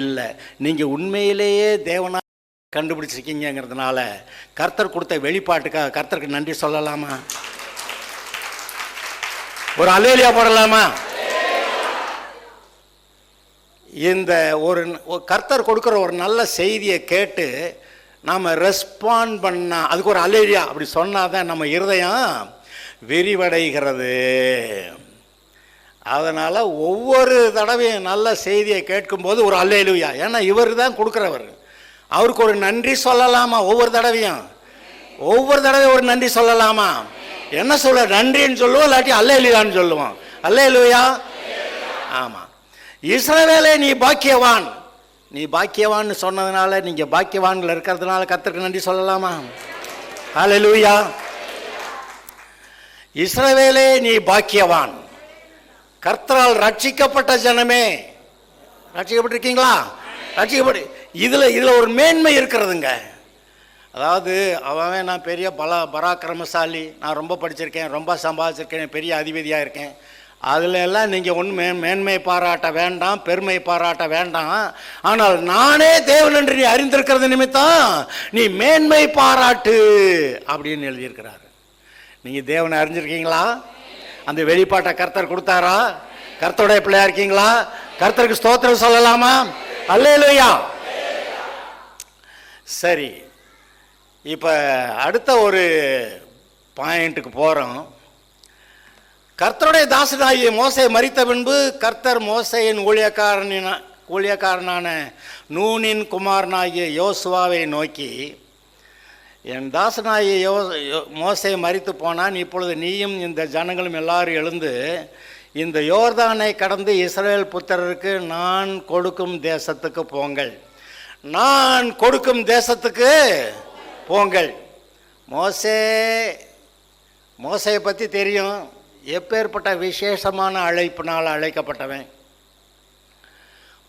இல்லை. நீங்க உண்மையிலேயே தேவனா கண்டுபிடிச்சிருக்கீங்கிறதுனால கர்த்தர் கொடுத்த வெளிப்பாட்டுக்காக கர்த்தருக்கு நன்றி சொல்லலாமா? ஒரு அல்லேலூயா போடலாமா? இந்த ஒரு கர்த்தர் கொடுக்குற ஒரு நல்ல செய்தியை கேட்டு நாம் ரெஸ்பாண்ட் பண்ணால், அதுக்கு ஒரு அல்லேலூயா அப்படி சொன்னால் தான் நம்ம இருதயம் விரிவடைகிறது. அதனால் ஒவ்வொரு தடவையும் நல்ல செய்தியை கேட்கும்போது ஒரு அல்லேலூயா. ஏன்னா இவர் தான் கொடுக்குறவர். அவருக்கு ஒரு நன்றி சொல்லலாமா? ஒவ்வொரு தடவையும் ஒரு நன்றி சொல்லலாமா? என்ன சொல்ல? நன்றின்னு சொல்லுவோம், இல்லாட்டி அல்லேலூயான்னு சொல்லுவோம். அல்லேலூயா. ஆமாம். இஸ்ரவேலே நீ பாக்கியவான். நீ பாக்கியவான்னு சொன்னதுனால, நீங்கள் பாக்கியவான்கள் இருக்கிறதுனால கர்த்தருக்கு நன்றி சொல்லலாமா? அல்லேலூயா. இஸ்ரவேலே நீ பாக்கியவான். கர்த்தரால் ரட்சிக்கப்பட்ட ஜனமே. ரட்சிக்கப்பட்டிருக்கீங்களா? ரட்சிக்கப்பட்டு இதில் ஒரு மேன்மை இருக்கிறதுங்க. அதாவது அவன் நான் பெரிய பராக்கிரமசாலி, நான் ரொம்ப படிச்சிருக்கேன், ரொம்ப சம்பாதிச்சிருக்கேன், பெரிய அதிபதியாக இருக்கேன், அதில் எல்லாம் நீங்கள் ஒன்றும் மேன்மை பாராட்ட வேண்டாம், பெருமை பாராட்ட வேண்டாம். ஆனால் நானே தேவன் என்று நீ அறிந்திருக்கிறது நிமித்தம் நீ மேன்மை பாராட்டு அப்படின்னு எழுதியிருக்கிறார். நீங்கள் தேவனை அறிஞ்சிருக்கீங்களா? அந்த வெளிப்பாட்டை கர்த்தர் கொடுத்தாரா? கர்த்தருடைய பிள்ளையா இருக்கீங்களா? கர்த்தருக்கு ஸ்தோத்திரம் சொல்லலாமா? அல்லேலூயா. சரி, இப்போ அடுத்த ஒரு பாயிண்ட்டுக்கு போகிறோம். கர்த்தருடைய தாசனாகிய மோசே மரித்த பின்பு கர்த்தர் மோசேயின் ஊழியக்காரனான நூனின் குமாரனாகிய யோசுவாவை நோக்கி, என் தாசனாகிய மோசே மரித்து போனான். இப்பொழுது நீயும் இந்த ஜனங்களும் எல்லாரும் எழுந்து இந்த யோர்தானை கடந்து இஸ்ரவேல் புத்திரருக்கு நான் கொடுக்கும் தேசத்துக்கு போங்கள். நான் கொடுக்கும் தேசத்துக்கு போங்கள். மோசையை பற்றி தெரியும். எப்பேற்பட்ட விசேஷமான அழைப்பினால் அழைக்கப்பட்டவன்.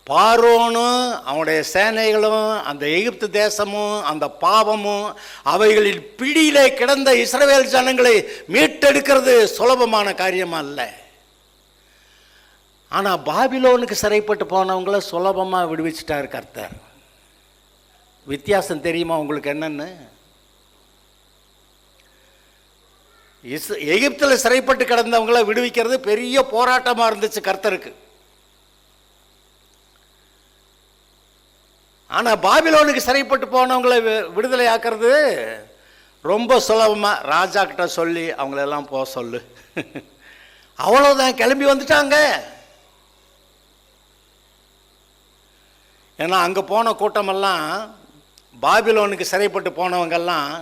பார்வோனும் அவனுடைய சேனைகளும் அந்த எகிப்து தேசமும் அந்த பாவமும் அவைகளில் பிடியிலே கிடந்த இஸ்ரவேல் ஜனங்களை மீட்டெடுக்கிறது சுலபமான காரியம் அல்ல. ஆனால் பாபிலோனுக்கு சிறைப்பட்டு போனவங்கள சுலபமாக விடுவிச்சிட்டார் கர்த்தர். வித்தியாசம் தெரியுமா உங்களுக்கு என்னன்னு? எகிப்தில் சிறைப்பட்டு கிடந்தவங்களை விடுவிக்கிறது பெரிய போராட்டமாக இருந்துச்சு கர்த்தருக்கு. ஆனால் பாபிலோனுக்கு சிறைப்பட்டு போனவங்களை விடுதலை ஆக்கிறது ரொம்ப சுலபமாக. ராஜா கிட்ட சொல்லி அவங்களெல்லாம் போக சொல்லு, அவ்வளோதான், கிளம்பி வந்துட்டாங்க. ஏன்னா அங்கே போன கூட்டமெல்லாம் பாபிலோனுக்கு சிறைப்பட்டு போனவங்கெல்லாம்,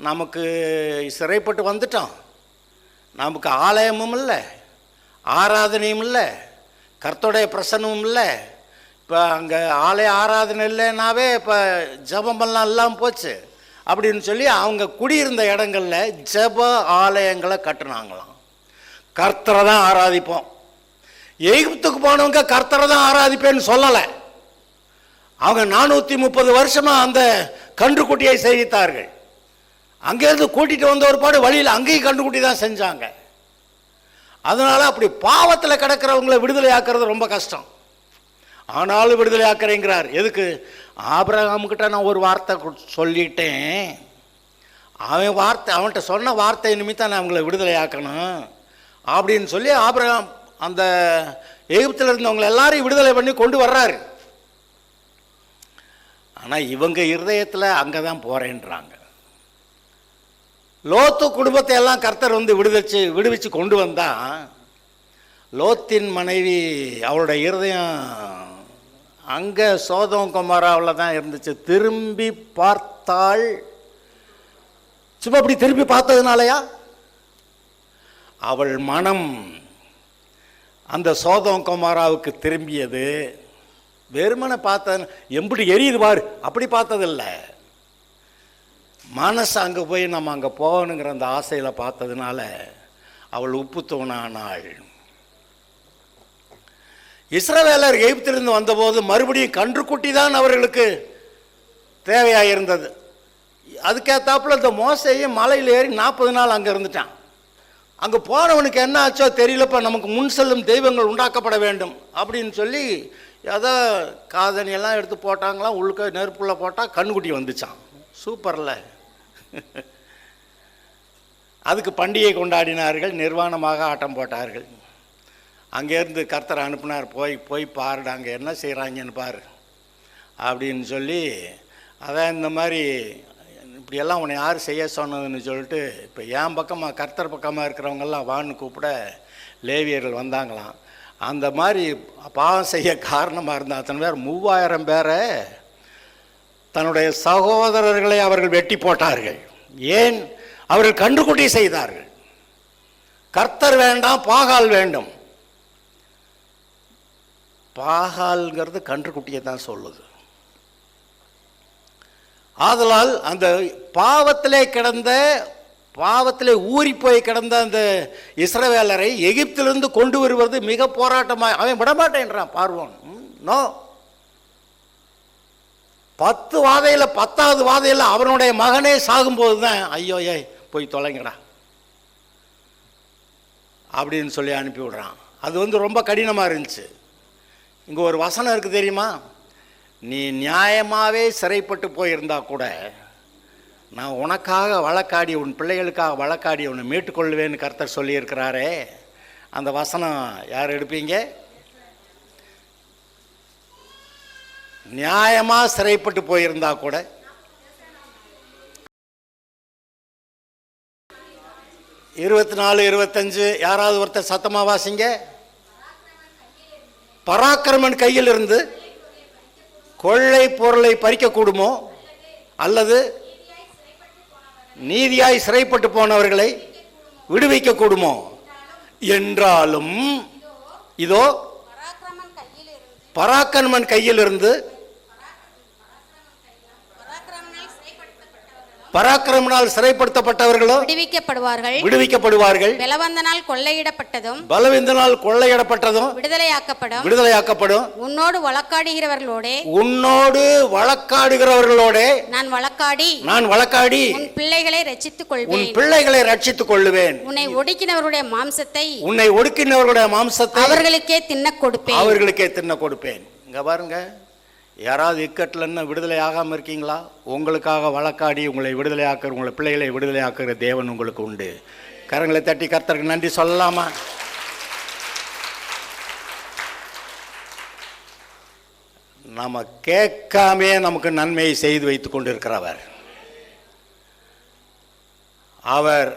நமக்கு சிறைப்பட்டு வந்துட்டோம், நமக்கு ஆலயமும் இல்லை, ஆராதனையும் இல்லை, கர்த்தருடைய பிரசன்னமும் இல்லை, இப்போ அங்கே ஆலய ஆராதனை இல்லைன்னாவே இப்போ ஜபமெல்லாம் எல்லாம் போச்சு அப்படின்னு சொல்லி அவங்க குடியிருந்த இடங்களில் ஜப ஆலயங்களை கட்டுனாங்களாம். கர்த்தரை தான் ஆராதிப்போம். எகிப்துக்கு போனவங்க கர்த்தரை தான் ஆராதிப்பேன்னு சொல்லலை. அவங்க 430 வருஷமாக அந்த கன்றுக்குட்டியை செய்வித்தார்கள். அங்கேருந்து கூட்டிகிட்டு வந்த ஒரு பாடு வழியில் அங்கேயும் கன்றுக்குட்டி தான் செஞ்சாங்க. அதனால் அப்படி பாவத்தில் கிடக்கிறவங்களை விடுதலை ஆக்கிறது ரொம்ப கஷ்டம். ஆனாலும் விடுதலை ஆக்கிறேங்கிறார். எதுக்கு? ஆபிரகாம்கிட்ட நான் ஒரு வார்த்தை சொல்லிட்டேன், அவன்கிட்ட சொன்ன வார்த்தை நிமித்தம் நான் அவங்களை விடுதலை ஆக்கணும் அப்படின்னு சொல்லி ஆபிரகாம் அந்த எகிப்தில் இருந்தவங்களை எல்லாரையும் விடுதலை பண்ணி கொண்டு வர்றாரு. ஆனால் இவங்க இருதயத்தில் அங்கே தான் போகிறேன்றாங்க. லோத்து குடும்பத்தை எல்லாம் கர்த்தர் வந்து விடுவிச்சு கொண்டு வந்தால், லோத்தின் மனைவி அவளுடைய இருதயம் அங்கே சோதோம் கொமோராவில் தான் இருந்துச்சு. திரும்பி பார்த்தாள், சும்மா அப்படி திரும்பி பார்த்ததுனாலயா? அவள் மனம் அந்த சோதோம் கொமோராவுக்கு திரும்பியது வெறுமனை பார்த்த எப்படி எரியுது பாரு அப்படி பார்த்ததில்ல. மனசு அங்கே போய் நம்ம அங்கே போகணுங்கிற அந்த ஆசையில் பார்த்ததுனால அவள் உப்பு தூணானாள். இஸ்ரவேலர் எகிப்திலிருந்து வந்தபோது மறுபடியும் கன்றுக்குட்டி தான் அவர்களுக்கு தேவையாக இருந்தது. அதுக்கேற்றாப்புல இந்த மோசையும் மலையில் ஏறி 40 நாள் அங்கே இருந்துட்டான். அங்கே போனவனுக்கு என்ன ஆச்சோ தெரியலப்பா, நமக்கு முன் செல்லும் தெய்வங்கள் உண்டாக்கப்பட வேண்டும் அப்படின்னு சொல்லி ஏதோ காதணியெல்லாம் எடுத்து போட்டாங்களாம். உள்ளுக்க நெருப்புள்ள போட்டால் கண்ணுக்குட்டி வந்துச்சான். சூப்பரில். அதுக்கு பண்டிகை கொண்டாடினார்கள், நிர்வாணமாக ஆட்டம் போட்டார்கள். அங்கேருந்து கர்த்தர் அனுப்பினார், போய் போய் பாருடா அங்கே என்ன செய்கிறாங்கன்னு பாரு அப்படின்னு சொல்லி. அதான் இந்த மாதிரி இப்படியெல்லாம் உன்னை யார் செய்ய சொன்னதுன்னு சொல்லிட்டு இப்போ என் பக்கமாக கர்த்தர் பக்கமாக இருக்கிறவங்கெல்லாம் வான்னு கூப்பிட லேவியர்கள் வந்தாங்களாம். அந்த மாதிரி பாவம் செய்ய காரணமாக இருந்த அத்தனை பேர் 3000 பேரை தன்னுடைய சகோதரர்களை அவர்கள் வெட்டி போட்டார்கள். ஏன்? அவர்கள் கன்றுக்குட்டி செய்தார்கள். கர்த்தர் வேண்டாம், பாகால் வேண்டும். பாகால்ங்கிறது கன்றுக்குட்டியை தான் சொல்லுது. ஆதலால் அந்த பாவத்திலே ஊறி போய் கிடந்த அந்த இஸ்ரவேலரை எகிப்திலிருந்து கொண்டு வருவது மிக போராட்டமாக. அவன் விடமாட்டேன்றான் பார்வோன். நோ, 10 வாதையில் 10வது வாதையில் அவனுடைய மகனே சாகும்போது தான் ஐயோ ஏய் போய் தொலைங்கடா அப்படின்னு சொல்லி அனுப்பி விடுறான். அது ரொம்ப கடினமாக இருந்துச்சு. இங்கே ஒரு வசனம் இருக்குது தெரியுமா? நீ நியாயமாகவே சிறைப்பட்டு போயிருந்தா கூட நான் உனக்காக வழக்காடி உன் பிள்ளைகளுக்காக வழக்காடி உன்னை மீட்டுக்கொள்வேன்னு கர்த்தர் சொல்லியிருக்கிறாரே. அந்த வசனம் யார் எடுப்பீங்க? நியாயமாக சிறைப்பட்டு போயிருந்தா கூட 24, 25 யாராவது ஒருத்தர் சத்தமாக வாசிங்க. பராக்கிரமன் கையில் இருந்து கொள்ளை பொருளை பறிக்கக்கூடுமோ, அல்லது நீதியாய் சிறைப்பட்டு போனவர்களை விடுவிக்க கூடுமோ என்றாலும் இதோ பராக்கிரமன் கையில் இருந்து பராக்கிரமனால் சிறைப்படுத்தப்பட்டவர்களோ விடுவிக்கப்படுவார்கள். பலவந்தனால் கொள்ளையிடப்பட்டதும் விடுதலையாக்கப்படும். உன்னோடு வழக்காடுகிறவர்களோடே நான் வழக்காடி உன் பிள்ளைகளை ரட்சித்துக் கொள்வேன். உன்னை ஒடுக்கினவருடைய மாம்சத்தை அவர்களுக்கே தின்ன கொடுப்பேன். இங்க பாருங்க, யாராவது இக்கட்டில் விடுதலை ஆகாமல் இருக்கீங்களா? உங்களுக்காக வழக்காடி உங்களை விடுதலையாக்குற, உங்களை பிள்ளைகளை விடுதலையாக்குற தேவன் உங்களுக்கு உண்டு. கரங்களை தட்டி கர்த்தருக்கு நன்றி சொல்லலாமா? நம்ம கேட்காமே நமக்கு நன்மையை செய்து வைத்து கொண்டிருக்கிறவர். அவர்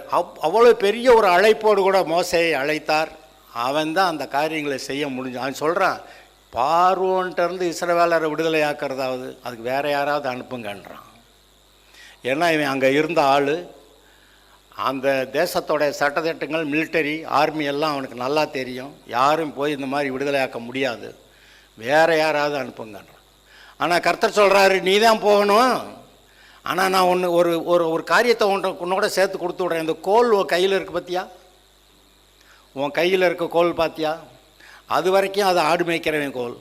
அவ்வளோ பெரிய ஒரு அழைப்போடு கூட மோசையை அழைத்தார். அவன் தான் அந்த காரியங்களை செய்ய முடிஞ்சு. அவன் சொல்கிறான், பார்வோன்ட்டு இஸ்ரவேலரை விடுதலை ஆக்கிறதாவது அதுக்கு வேற யாராவது அனுப்புங்கன்றான். ஏன்னா இவன் அங்கே இருந்த ஆள், அந்த தேசத்தோடைய சட்டத்திட்டங்கள், மிலிட்டரி, ஆர்மி எல்லாம் அவனுக்கு நல்லா தெரியும். யாரும் போய் இந்த மாதிரி விடுதலையாக்க முடியாது, வேற யாராவது அனுப்புங்கன்றான். ஆனால் கர்த்தர் சொல்கிறாரு, நீ தான் போகணும். ஆனால் நான் ஒரு காரியத்தை உன்னோட சேர்த்து கொடுத்து விட்றேன். இந்த கோல் உன் கையில் இருக்குது பார்த்தியா? உன் கையில் இருக்க கோல் பார்த்தியா? அது வரைக்கும் அது ஆடு மேய்க்கிறவன் கோல்.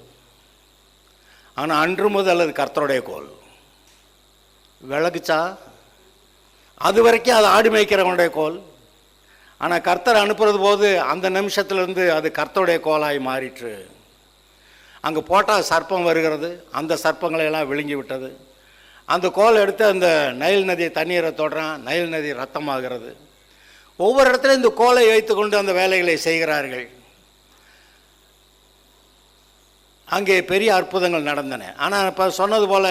ஆனால் அன்று முதல் அது கர்த்தருடைய கோல். விளக்குச்சா? அது வரைக்கும் அது ஆடு மேய்க்கிறவனுடைய கோல். ஆனால் கர்த்தர் அனுப்புறது போது அந்த நிமிஷத்துலேருந்து அது கர்த்தருடைய கோலாய் மாறிற்று. அங்கே போட்டால் சர்ப்பம் வருகிறது, அந்த சர்ப்பங்களை எல்லாம் விழுங்கி விட்டது. அந்த கோல் எடுத்து அந்த நைல் நதி தண்ணீரை தொடுறான், நைல் நதி ரத்தமாகிறது. ஒவ்வொரு இடத்துல இந்த கோலை வைத்து கொண்டு அந்த வேலைகளை செய்கிறார்கள். அங்கே பெரிய அற்புதங்கள் நடந்தன. ஆனால் இப்போ சொன்னது போல்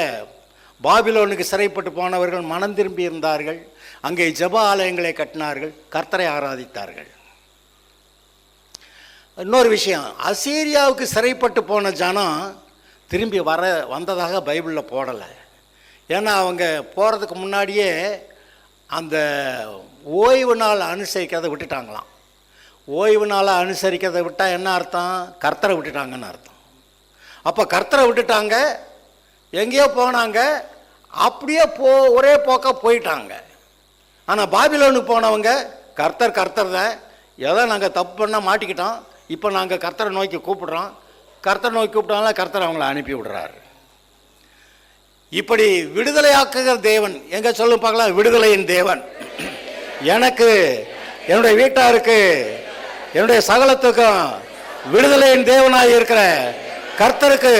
பாபிலோனுக்கு சிறைப்பட்டு போனவர்கள் மனம் திரும்பி இருந்தார்கள். அங்கே ஜெப ஆலயங்களை கட்டினார்கள், கர்த்தரை ஆராதித்தார்கள். இன்னொரு விஷயம், அசீரியாவுக்கு சிறைப்பட்டு போன ஜனம் திரும்பி வந்ததாக பைபிளில் போடலை. ஏன்னா அவங்க போகிறதுக்கு முன்னாடியே அந்த ஓய்வு நாள் அனுசரிக்கிறத விட்டுட்டாங்களாம். ஓய்வு நாளை அனுசரிக்கிறத விட்டால் என்ன அர்த்தம்? கர்த்தரை விட்டுட்டாங்கன்னு அர்த்தம். அப்போ கர்த்தரை விட்டுட்டாங்க, எங்கேயோ போனாங்க, அப்படியே ஒரே போக்க போயிட்டாங்க. ஆனால் பாபிலோனுக்கு போனவங்க கர்த்தர் தான், ஏதோ நாங்கள் தப்பு பண்ணால் மாட்டிக்கிட்டோம், இப்போ நாங்கள் கர்த்தரை நோக்கி கூப்பிடுறோம், கர்த்தரை நோக்கி கூப்பிட்டாங்களா கர்த்தர் அவங்கள அனுப்பி விடுறாரு. இப்படி விடுதலையாக்குகிற தேவன் எங்க சொல்லும் பார்க்கலாம், விடுதலையின் தேவன். எனக்கு, என்னுடைய வீட்டாருக்கு, என்னுடைய சகலத்துக்கும் விடுதலையின் தேவனாய் இருக்கிற கர்த்தருக்கு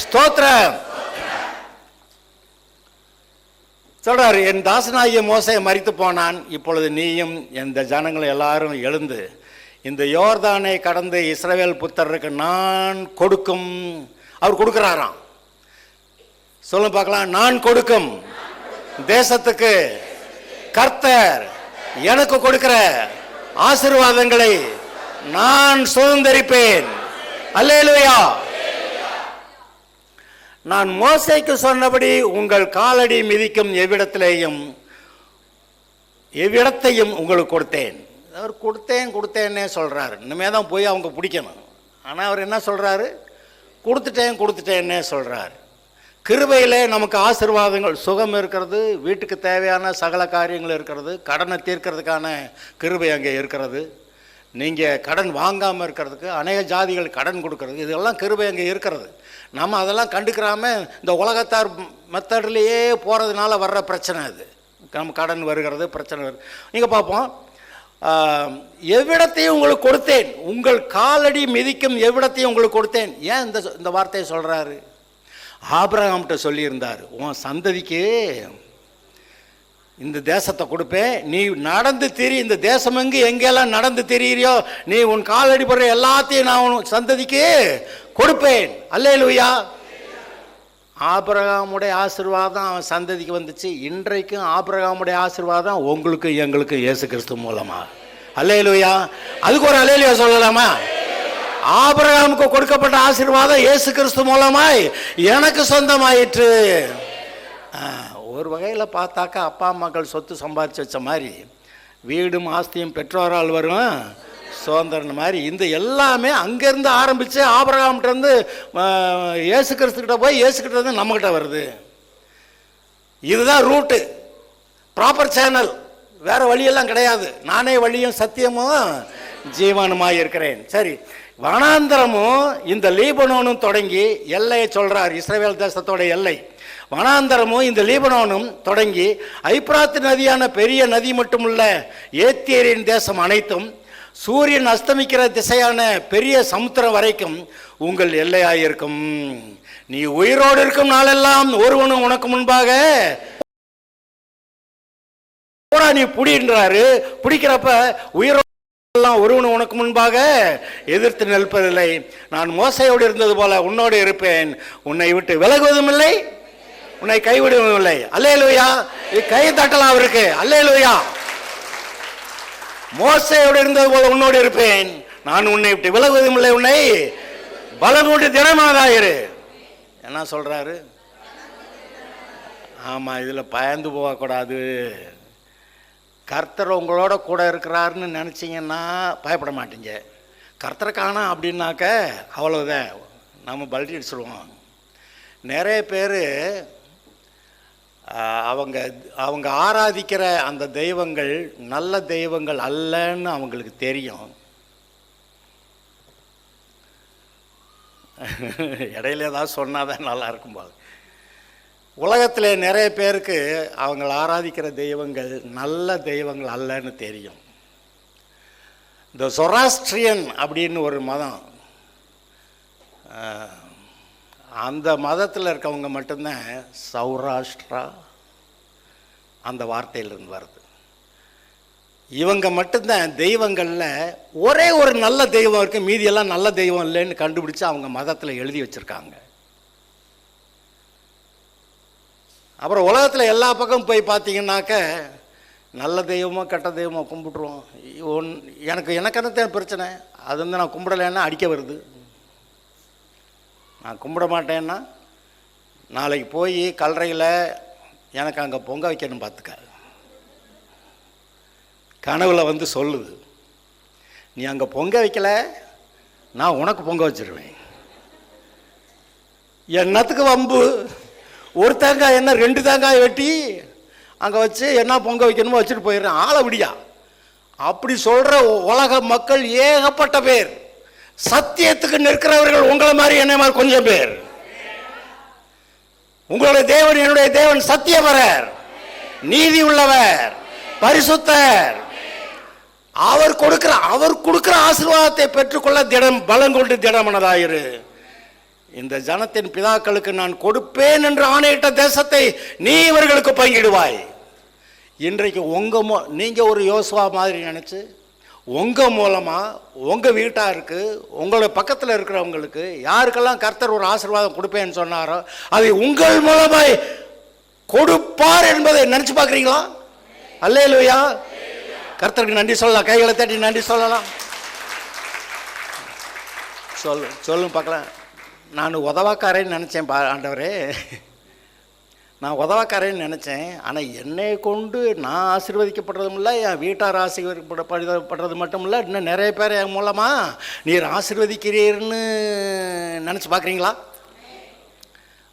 ஸ்தோத்திரம். சொல்றாரு, என் தாசனாகிய மோசே மரித்து போனான், இப்பொழுது நீயும் இந்த ஜனங்களை எல்லாரும் எழுந்து இந்த யோர்தானை கடந்து இஸ்ரவேல் புத்தருக்கு நான் கொடுக்கும், அவர் கொடுக்கிறாராம். சொல்ல பார்க்கலாம், நான் கொடுக்கும் தேசத்துக்கு கர்த்தர் எனக்கு கொடுக்கிற ஆசீர்வாதங்களை நான் சுதந்தரிப்பேன். அல்லேலூயா. நான் மோசேக்கு சொன்னபடி உங்கள் காலடி மிதிக்கும் எவ்விடத்தையும் உங்களுக்கு கொடுத்தேன். அவர் கொடுத்தேன்னே சொல்றாரு. இனிமே தான் போய் அவங்க பிடிக்கணும். ஆனால் அவர் என்ன சொல்றாரு? கொடுத்துட்டேன்னே சொல்றாரு. கிருபையிலே நமக்கு ஆசீர்வாதங்கள், சுகம் இருக்கிறது, வீட்டுக்கு தேவையான சகல காரியங்கள் இருக்கிறது, கடனை தீர்க்கிறதுக்கான கிருபை அங்கே இருக்கிறது, நீங்கள் கடன் வாங்காமல் இருக்கிறதுக்கு அநேக ஜாதிகள் கடன் கொடுக்கறது, இதெல்லாம் கிருபை அங்கே இருக்கிறது. நம்ம அதெல்லாம் கண்டுக்கிறாமல் இந்த உலகத்தார் மெத்தட்லேயே போகிறதுனால வர்ற பிரச்சனை அது. நம்ம கடன் வருகிறது, பிரச்சனை வருது. நீங்கள் பார்ப்போம், எவ்விடத்தையும் உங்களுக்கு கொடுத்தேன், உங்கள் காலடி மிதிக்கும் எவ்விடத்தையும் உங்களுக்கு கொடுத்தேன். ஏன் இந்த வார்த்தையை சொல்கிறாரு? ஆபிரகாம்கிட்ட சொல்லியிருந்தார், உன் சந்ததிக்கு இந்த தேசத்தை கொடுப்பேன், நீ நடந்து திரி, இந்த தேசம் எங்கெல்லாம் நடந்து திரியிறியோ நீ உன் காலடி போடுற எல்லாத்தையும் நான் உன் சந்ததிக்கு கொடுப்பேன். அல்லேலூயா. ஆபிரகாமுடைய ஆசீர்வாதம் அவன் சந்ததிக்கு வந்துச்சு. இன்றைக்கும் ஆபிரகாமுடைய ஆசீர்வாதம் உங்களுக்கு எங்களுக்கு இயேசு கிறிஸ்து மூலமா. அல்லேலூயா. அதுக்கு ஒரு அல்லேலூயா சொல்லலாமா? ஆபிரகாமுக்கு கொடுக்கப்பட்ட ஆசீர்வாதம் இயேசு கிறிஸ்து மூலமாய் எனக்கு சொந்தமாயிற்று. ஒரு வகையில் பார்த்தாக்கா அப்பா அம்மாக்கள் சொத்து சம்பாதிச்சு வச்ச மாதிரி, வீடும் ஆஸ்தியும் பெற்றோரால் வரும் சுதந்திரம் மாதிரி, இந்த எல்லாமே அங்கேருந்து ஆரம்பித்து ஆபிரகாம்கிட்டேருந்து இயேசு கிறிஸ்துக்கிட்ட போய் இயேசு கிட்ட இருந்து நம்மகிட்ட வருது. இதுதான் ரூட்டு, ப்ராப்பர் சேனல். வேற வழியெல்லாம் கிடையாது. நானே வழியும் சத்தியமும் ஜீவனுமாய் இருக்கிறேன். சரி, வனாந்தரமும் இந்த லீபனோனும் தொடங்கி எல்லையை சொல்றார், இஸ்ரவேல் தேசத்தோட எல்லை. வனாந்தரமும் இந்த லீபனோனும் தொடங்கி ஐப்ராத்து நதியான பெரிய நதி மட்டுமுள்ள ஏத்தியரின் தேசம் அனைத்தும், சூரியன் அஸ்தமிக்கிற திசையான பெரிய சமுத்திரம் வரைக்கும் உங்கள் எல்லையாயிருக்கும். நீ உயிரோடு இருக்கும் நாளெல்லாம் ஒருவனும் உனக்கு முன்பாக நீ புடின்றாரு. பிடிக்கிறப்ப உயிரோடு ஒருவனும் உனக்கு முன்பாக எதிர்த்து நிற்பதில்லை. நான் மோசையோடு இருந்தது போல உன்னோடு இருப்பேன், உன்னை விட்டு விலகுவதும் இல்லை, உன்னை கைவிடுவதும் இல்லை. அல்லேலூயா. கை தட்டலாம் அவருக்கு. அல்லேலூயா. மோசையோடு இருந்தது போல உன்னோடு இருப்பேன், நான் உன்னை விட்டு விலகுவதும் இல்லை, உன்னை பலனோடு திடமானாயிரு. என்ன சொல்றாரு? ஆமா, இதுல பயந்து போகக்கூடாது. கர்த்தர் உங்களோட கூட இருக்கிறாருன்னு நினச்சிங்கன்னா பயப்பட மாட்டீங்க. கர்த்தரை காணோம் அப்படின்னாக்க அவ்வளோதான், நம்ம பல்டி அடிச்சிடுவோம். நிறைய பேர் அவங்க ஆராதிக்கிற அந்த தெய்வங்கள் நல்ல தெய்வங்கள் அல்லன்னு அவங்களுக்கு தெரியும். இடையில ஏதாவது சொன்னாதான் நல்லா இருக்கும் போது. உலகத்தில் நிறைய பேருக்கு அவங்க ஆராதிக்கிற தெய்வங்கள் நல்ல தெய்வங்கள் அல்லன்னு தெரியும். இந்த சொராஸ்ட்ரியன் அப்படின்னு ஒரு மதம், அந்த மதத்தில் இருக்கவங்க மட்டும்தான் சௌராஷ்டிரா அந்த வார்த்தையிலிருந்து வருது. இவங்க மட்டும்தான் தெய்வங்களில் ஒரே ஒரு நல்ல தெய்வம் இருக்குது, மீதியெல்லாம் நல்ல தெய்வம் இல்லைன்னு கண்டுபிடிச்சு அவங்க மதத்தில் எழுதி வச்சுருக்காங்க. அப்புறம் உலகத்தில் எல்லா பக்கம் போய் பார்த்தீங்கன்னாக்க நல்ல தெய்வமோ கெட்ட தெய்வமோ கும்பிட்ருவோம். எனக்கு என்னத்தான் பிரச்சனை, அது வந்து நான் கும்பிடலைன்னா அடிக்க வருது. நான் கும்பிட மாட்டேன்னா நாளைக்கு போய் கல்லறையில் எனக்கு அங்கே பொங்க வைக்கணும் பார்த்துக்க. கனவுல வந்து சொல்லுது, நீ அங்கே பொங்க வைக்கல, நான் உனக்கு பொங்க வச்சிருவேன். என்னத்துக்கு வம்பு? ஒரு தேங்காய் என்ன 2 தேங்காய் வெட்டி அங்கே வச்சு என்ன பொங்க வைக்கணுமோ வச்சுட்டு போயிடுறேன், ஆளை விடியா. அப்படி சொல்கிற உலக மக்கள் ஏகப்பட்ட பேர். சத்தியத்துக்கு நிற்கிறவர்கள் உங்களை மாதிரி என்ன மாதிரி கொஞ்சம் பேர். உங்களுடைய தேவன், என்னுடைய தேவன் சத்தியவரர், நீதி உள்ளவர், பரிசுத்தர். அவர் கொடுக்கிற ஆசீர்வாதத்தை பெற்றுக்கொள்ள பலம் கொண்டு திடமனதாயிரு. இந்த ஜனத்தின் பிதாக்களுக்கு நான் கொடுப்பேன் என்று ஆணையிட்ட தேசத்தை நீ இவர்களுக்கு பங்கிடுவாய். இன்றைக்கு நீங்கள் ஒரு யோசுவா மாதிரி நினச்சி உங்கள் மூலமாக உங்கள் வீட்டாருக்கு, உங்களுடைய பக்கத்தில் இருக்கிறவங்களுக்கு யாருக்கெல்லாம் கர்த்தர் ஒரு ஆசீர்வாதம் கொடுப்பேன்னு சொன்னாரோ அதை உங்கள் மூலமாய் கொடுப்பார் என்பதை நினச்சி பார்க்குறீங்களா? அல்லேலூயா. கர்த்தருக்கு நன்றி சொல்லலாம், கைகளை தட்டி நன்றி சொல்லலாம். சொல்லும் பார்க்கலாம். நான் உதவாக்காரன்னு நினச்சேன் ஆண்டவரே, நான் உதவாக்காரன்னு நினச்சேன். ஆனால் என்னை கொண்டு நான் ஆசீர்வதிக்கப்படுறதும் இல்லை, என் வீட்டார் ஆசீர்வதிக்கப்படுறது மட்டும் இல்லை, இன்னும் நிறைய பேர் என் மூலமாக நீர் ஆசீர்வதிக்கிறீர்னு நினச்சி பார்க்குறீங்களா?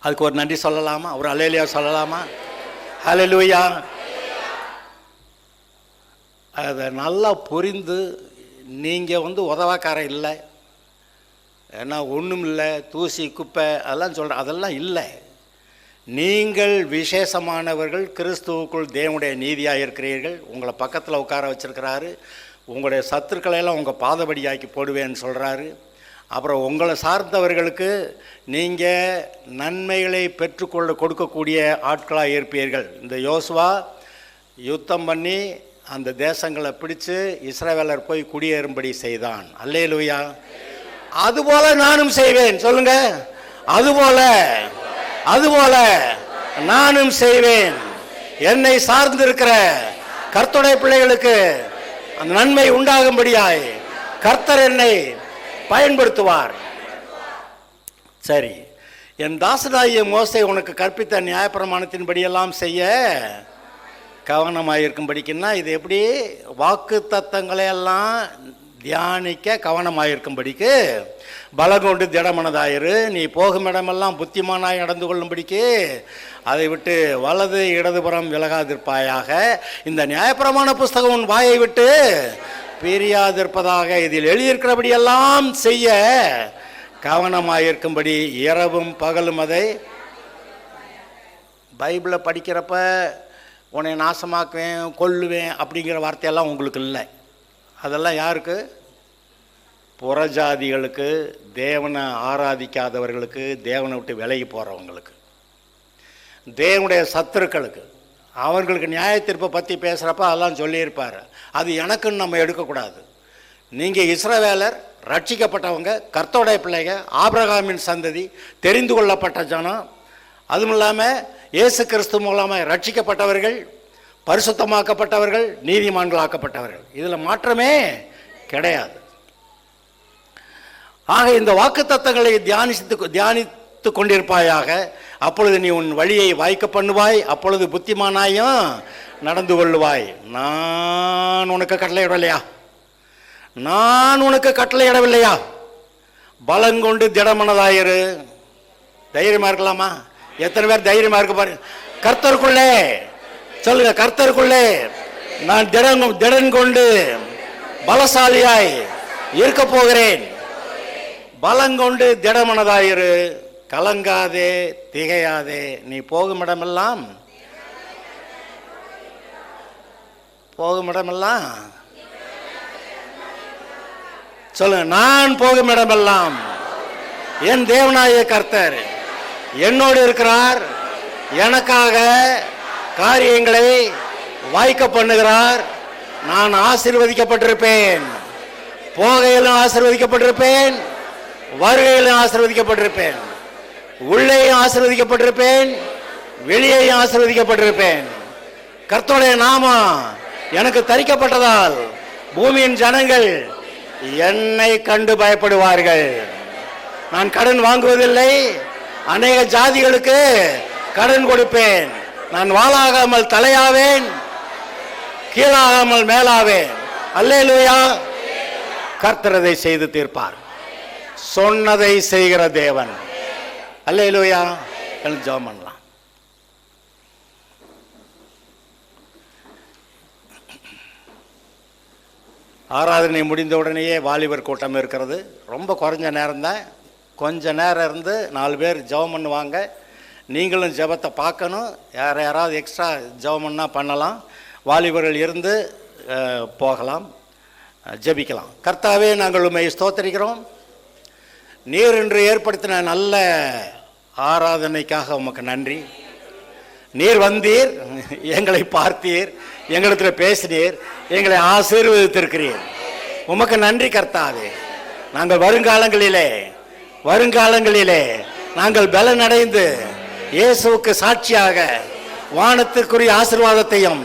அதுக்கு ஒரு நன்றி சொல்லலாமா? ஒரு அல்லேலூயா சொல்லலாமா? அல்லேலூயா. அதை நல்லா புரிந்து நீங்கள் உதவாக்காரன் இல்லை, ஏன்னா ஒன்றும் இல்லை, தூசி குப்பை அதெல்லாம் சொல்கிறேன், அதெல்லாம் இல்லை. நீங்கள் விசேஷமானவர்கள், கிறிஸ்துவுக்குள் தேவனுடைய நீதியாக இருக்கிறீர்கள். உங்களை பக்கத்தில் உட்கார வச்சிருக்கிறாரு. உங்களுடைய சத்துருக்களையெல்லாம் உங்கள் பாதபடியாக்கி போடுவேன்னு சொல்கிறாரு. அப்புறம் உங்களை சார்ந்தவர்களுக்கு நீங்கள் நன்மைகளை கொடுக்கக்கூடிய ஆட்களாக இருப்பீர்கள். இந்த யோசுவா யுத்தம் பண்ணி அந்த தேசங்களை பிடிச்சு இஸ்ரவேலர் போய் குடியேறும்படி செய்தான். அல்லேலூயா. அதுபோல நானும் செய்வேன். சொல்லுங்க, அதுபோல நானும் செய்வேன். என்னை சார்ந்திருக்கிற கர்த்தருடைய பிள்ளைகளுக்கு அந்த நன்மை உண்டாகும்படியாய் கர்த்தர் என்னை பயன்படுத்துவார். சரி, என் தாசனாகிய மோசே உனக்கு கற்பித்த நியாயப்பிரமாணத்தின்படியெல்லாம் செய்ய கவனமாயிருக்கும்படிக்குன்னா, இது எப்படி? வாக்கு தத்தங்களையெல்லாம் தியானிக்க கவனமாயிருக்கும்படிக்கு பலம் கொண்டு திடமனதாயிரு. நீ போகும் இடமெல்லாம் புத்திமானாய் நடந்து கொள்ளும்படிக்கு அதை விட்டு வலது இடதுபுறம் விலகாதிருப்பாயாக. இந்த நியாயப்பிரமாண புஸ்தகம் உன் வாயை விட்டு பிரியாதிருப்பதாக. இதில் எழுதியிருக்கிறபடியெல்லாம் செய்ய கவனமாயிருக்கும்படி இரவும் பகலும் அதை. பைபிளை படிக்கிறப்ப உன்னை நாசமாக்குவேன், கொல்லுவேன் அப்படிங்கிற வார்த்தையெல்லாம் உங்களுக்கு இல்லை. அதெல்லாம் யாருக்கு? புறஜாதிகளுக்கு, தேவனை ஆராதிக்காதவர்களுக்கு, தேவனை விட்டு விலகி போகிறவங்களுக்கு, தேவனுடைய சத்துருக்களுக்கு. அவர்களுக்கு நியாயத்தீர்ப்பை பற்றி பேசுகிறப்ப அதெல்லாம் சொல்லியிருப்பார். அது எனக்குன்னு நம்ம எடுக்கக்கூடாது. நீங்கள் இஸ்ரவேலர், ரட்சிக்கப்பட்டவங்க, கர்த்தருடைய பிள்ளைங்க, ஆபிரகாமின் சந்ததி, தெரிந்து கொள்ளப்பட்ட ஜனம். அதுவும் இல்லாமல் இயேசு கிறிஸ்து மூலமாக ரட்சிக்கப்பட்டவர்கள், பரிசுத்தமாக்கப்பட்டவர்கள், நீதிமான்களாக்கப்பட்டவர்கள். இதில் மாற்றமே கிடையாது. ஆக இந்த வாக்கு தத்தங்களை தியானித்து கொண்டிருப்பாயாக. அப்பொழுது நீ உன் வழியை வாய்க்க பண்ணுவாய், அப்பொழுது புத்திமானாயும் நடந்து கொள்ளுவாய். நான் உனக்கு கட்டளையிடவில்லையா? பலங்கொண்டு திடமனதாயிரு. தைரியமா இருக்கலாமா? எத்தனை பேர் தைரியமா இருக்கு பாருங்க. கர்த்தருக்குள்ளே சொல்லுங்க, கர்த்தருக்குள்ளே நான் திடன் கொண்டு பலசாலியாய் இருக்க போகிறேன். பலங்கொண்டு திடமனதாயிரு, கலங்காதே, திகையாதே. நீ போகும் இடமெல்லாம் சொல்லுங்க, நான் போகும் இடமெல்லாம் என் தேவனாய கர்த்தர் என்னோடு இருக்கிறார். எனக்காக காரியங்களை வாய்க்க பண்ணுகிறார். நான் ஆசீர்வதிக்கப்பட்டிருப்பேன். போகையிலும் ஆசீர்வதிக்கப்பட்டிருப்பேன், வருகையிலும் ஆசீர்வதிக்கப்பட்டிருப்பேன், உள்ளேயும் ஆசீர்வதிக்கப்பட்டிருப்பேன், வெளியேயும் ஆசீர்வதிக்கப்பட்டிருப்பேன். கர்த்தருடைய நாமம் எனக்கு தரிக்கப்பட்டதால் பூமியின் ஜனங்கள் என்னை கண்டு பயப்படுவார்கள். நான் கடன் வாங்குவதில்லை, அநேக ஜாதிகளுக்கு கடன் கொடுப்பேன். நான் வாளாகாமல் தலையாவேன். கீழாகாமல் மேலாவேன். அல்லேலூயா. கர்த்தர் அதை செய்து தீர்ப்பார். சொன்னதை செய்கிற தேவன். அல்லேலூயா. ஜெபம் பண்ணலாம். ஆராதனை முடிந்த உடனேயே வாலிபர் கூட்டம் இருக்கிறது. ரொம்ப குறைஞ்ச நேரம் தான். கொஞ்ச நேரம் இருந்து 4 பேர் ஜெபம் பண்ணுவாங்க. நீங்களும் ஜெபத்தை பார்க்கணும். யாராவது எக்ஸ்ட்ரா ஜெபம் பண்ணால் பண்ணலாம். வாலிபர்கள் இருந்து போகலாம், ஜெபிக்கலாம். கர்த்தாவே, நாங்கள் உம்மை ஸ்தோத்திரிக்கிறோம். நீர் இன்று ஏற்படுத்தின நல்ல ஆராதனைக்காக உமக்கு நன்றி. நீர் வந்தீர், எங்களை பார்த்தீர், எங்களிடத்தில் பேசினீர், எங்களை ஆசீர்வதித்திருக்கிறீர். உமக்கு நன்றி கர்த்தாவே. நாங்கள் வருங்காலங்களிலே நாங்கள் பலனடைந்து இயேசுவுக்கு சாட்சியாக வானத்துக்குரிய ஆசீர்வாதத்தையும்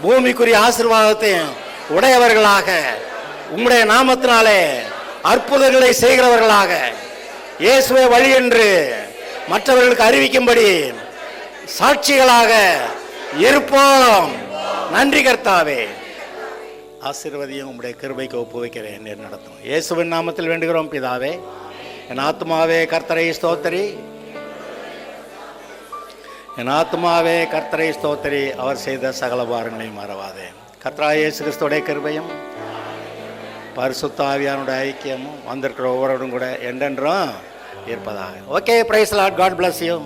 பூமிக்குரிய ஆசீர்வாதத்தையும் உடையவர்களாக, உம்முடைய நாமத்தினாலே அற்புதங்களை செய்கிறவர்களாக, இயேசுவே வழி என்று மற்றவர்களுக்கு அறிவிக்கும்படி சாட்சிகளாக இருப்போம். நன்றி கர்த்தாவே. ஆசீர்வதியும் உம்முடைய கிருபைக்கு ஒப்புவிக்கிறேன். நடத்தும் இயேசுவின் நாமத்தில் வேண்டுகிறோம் பிதாவே. என் ஆத்மாவே கர்த்தரை ஸ்தோத்திரி, என் ஆத்மாவே கர்த்தரை ஸ்தோத்திரி, அவர் செய்த சகல பாரங்களையும் மறவாதே. கர்த்தராகிய இயேசு கிறிஸ்துவுடைய கிருபையும் பரிசுத்த ஆவியானுடைய ஐக்கியமும் வந்திருக்கிற ஒவ்வொருவரும் கூட என்றென்றும் இருப்பதாக. Okay, praise lord. God bless you.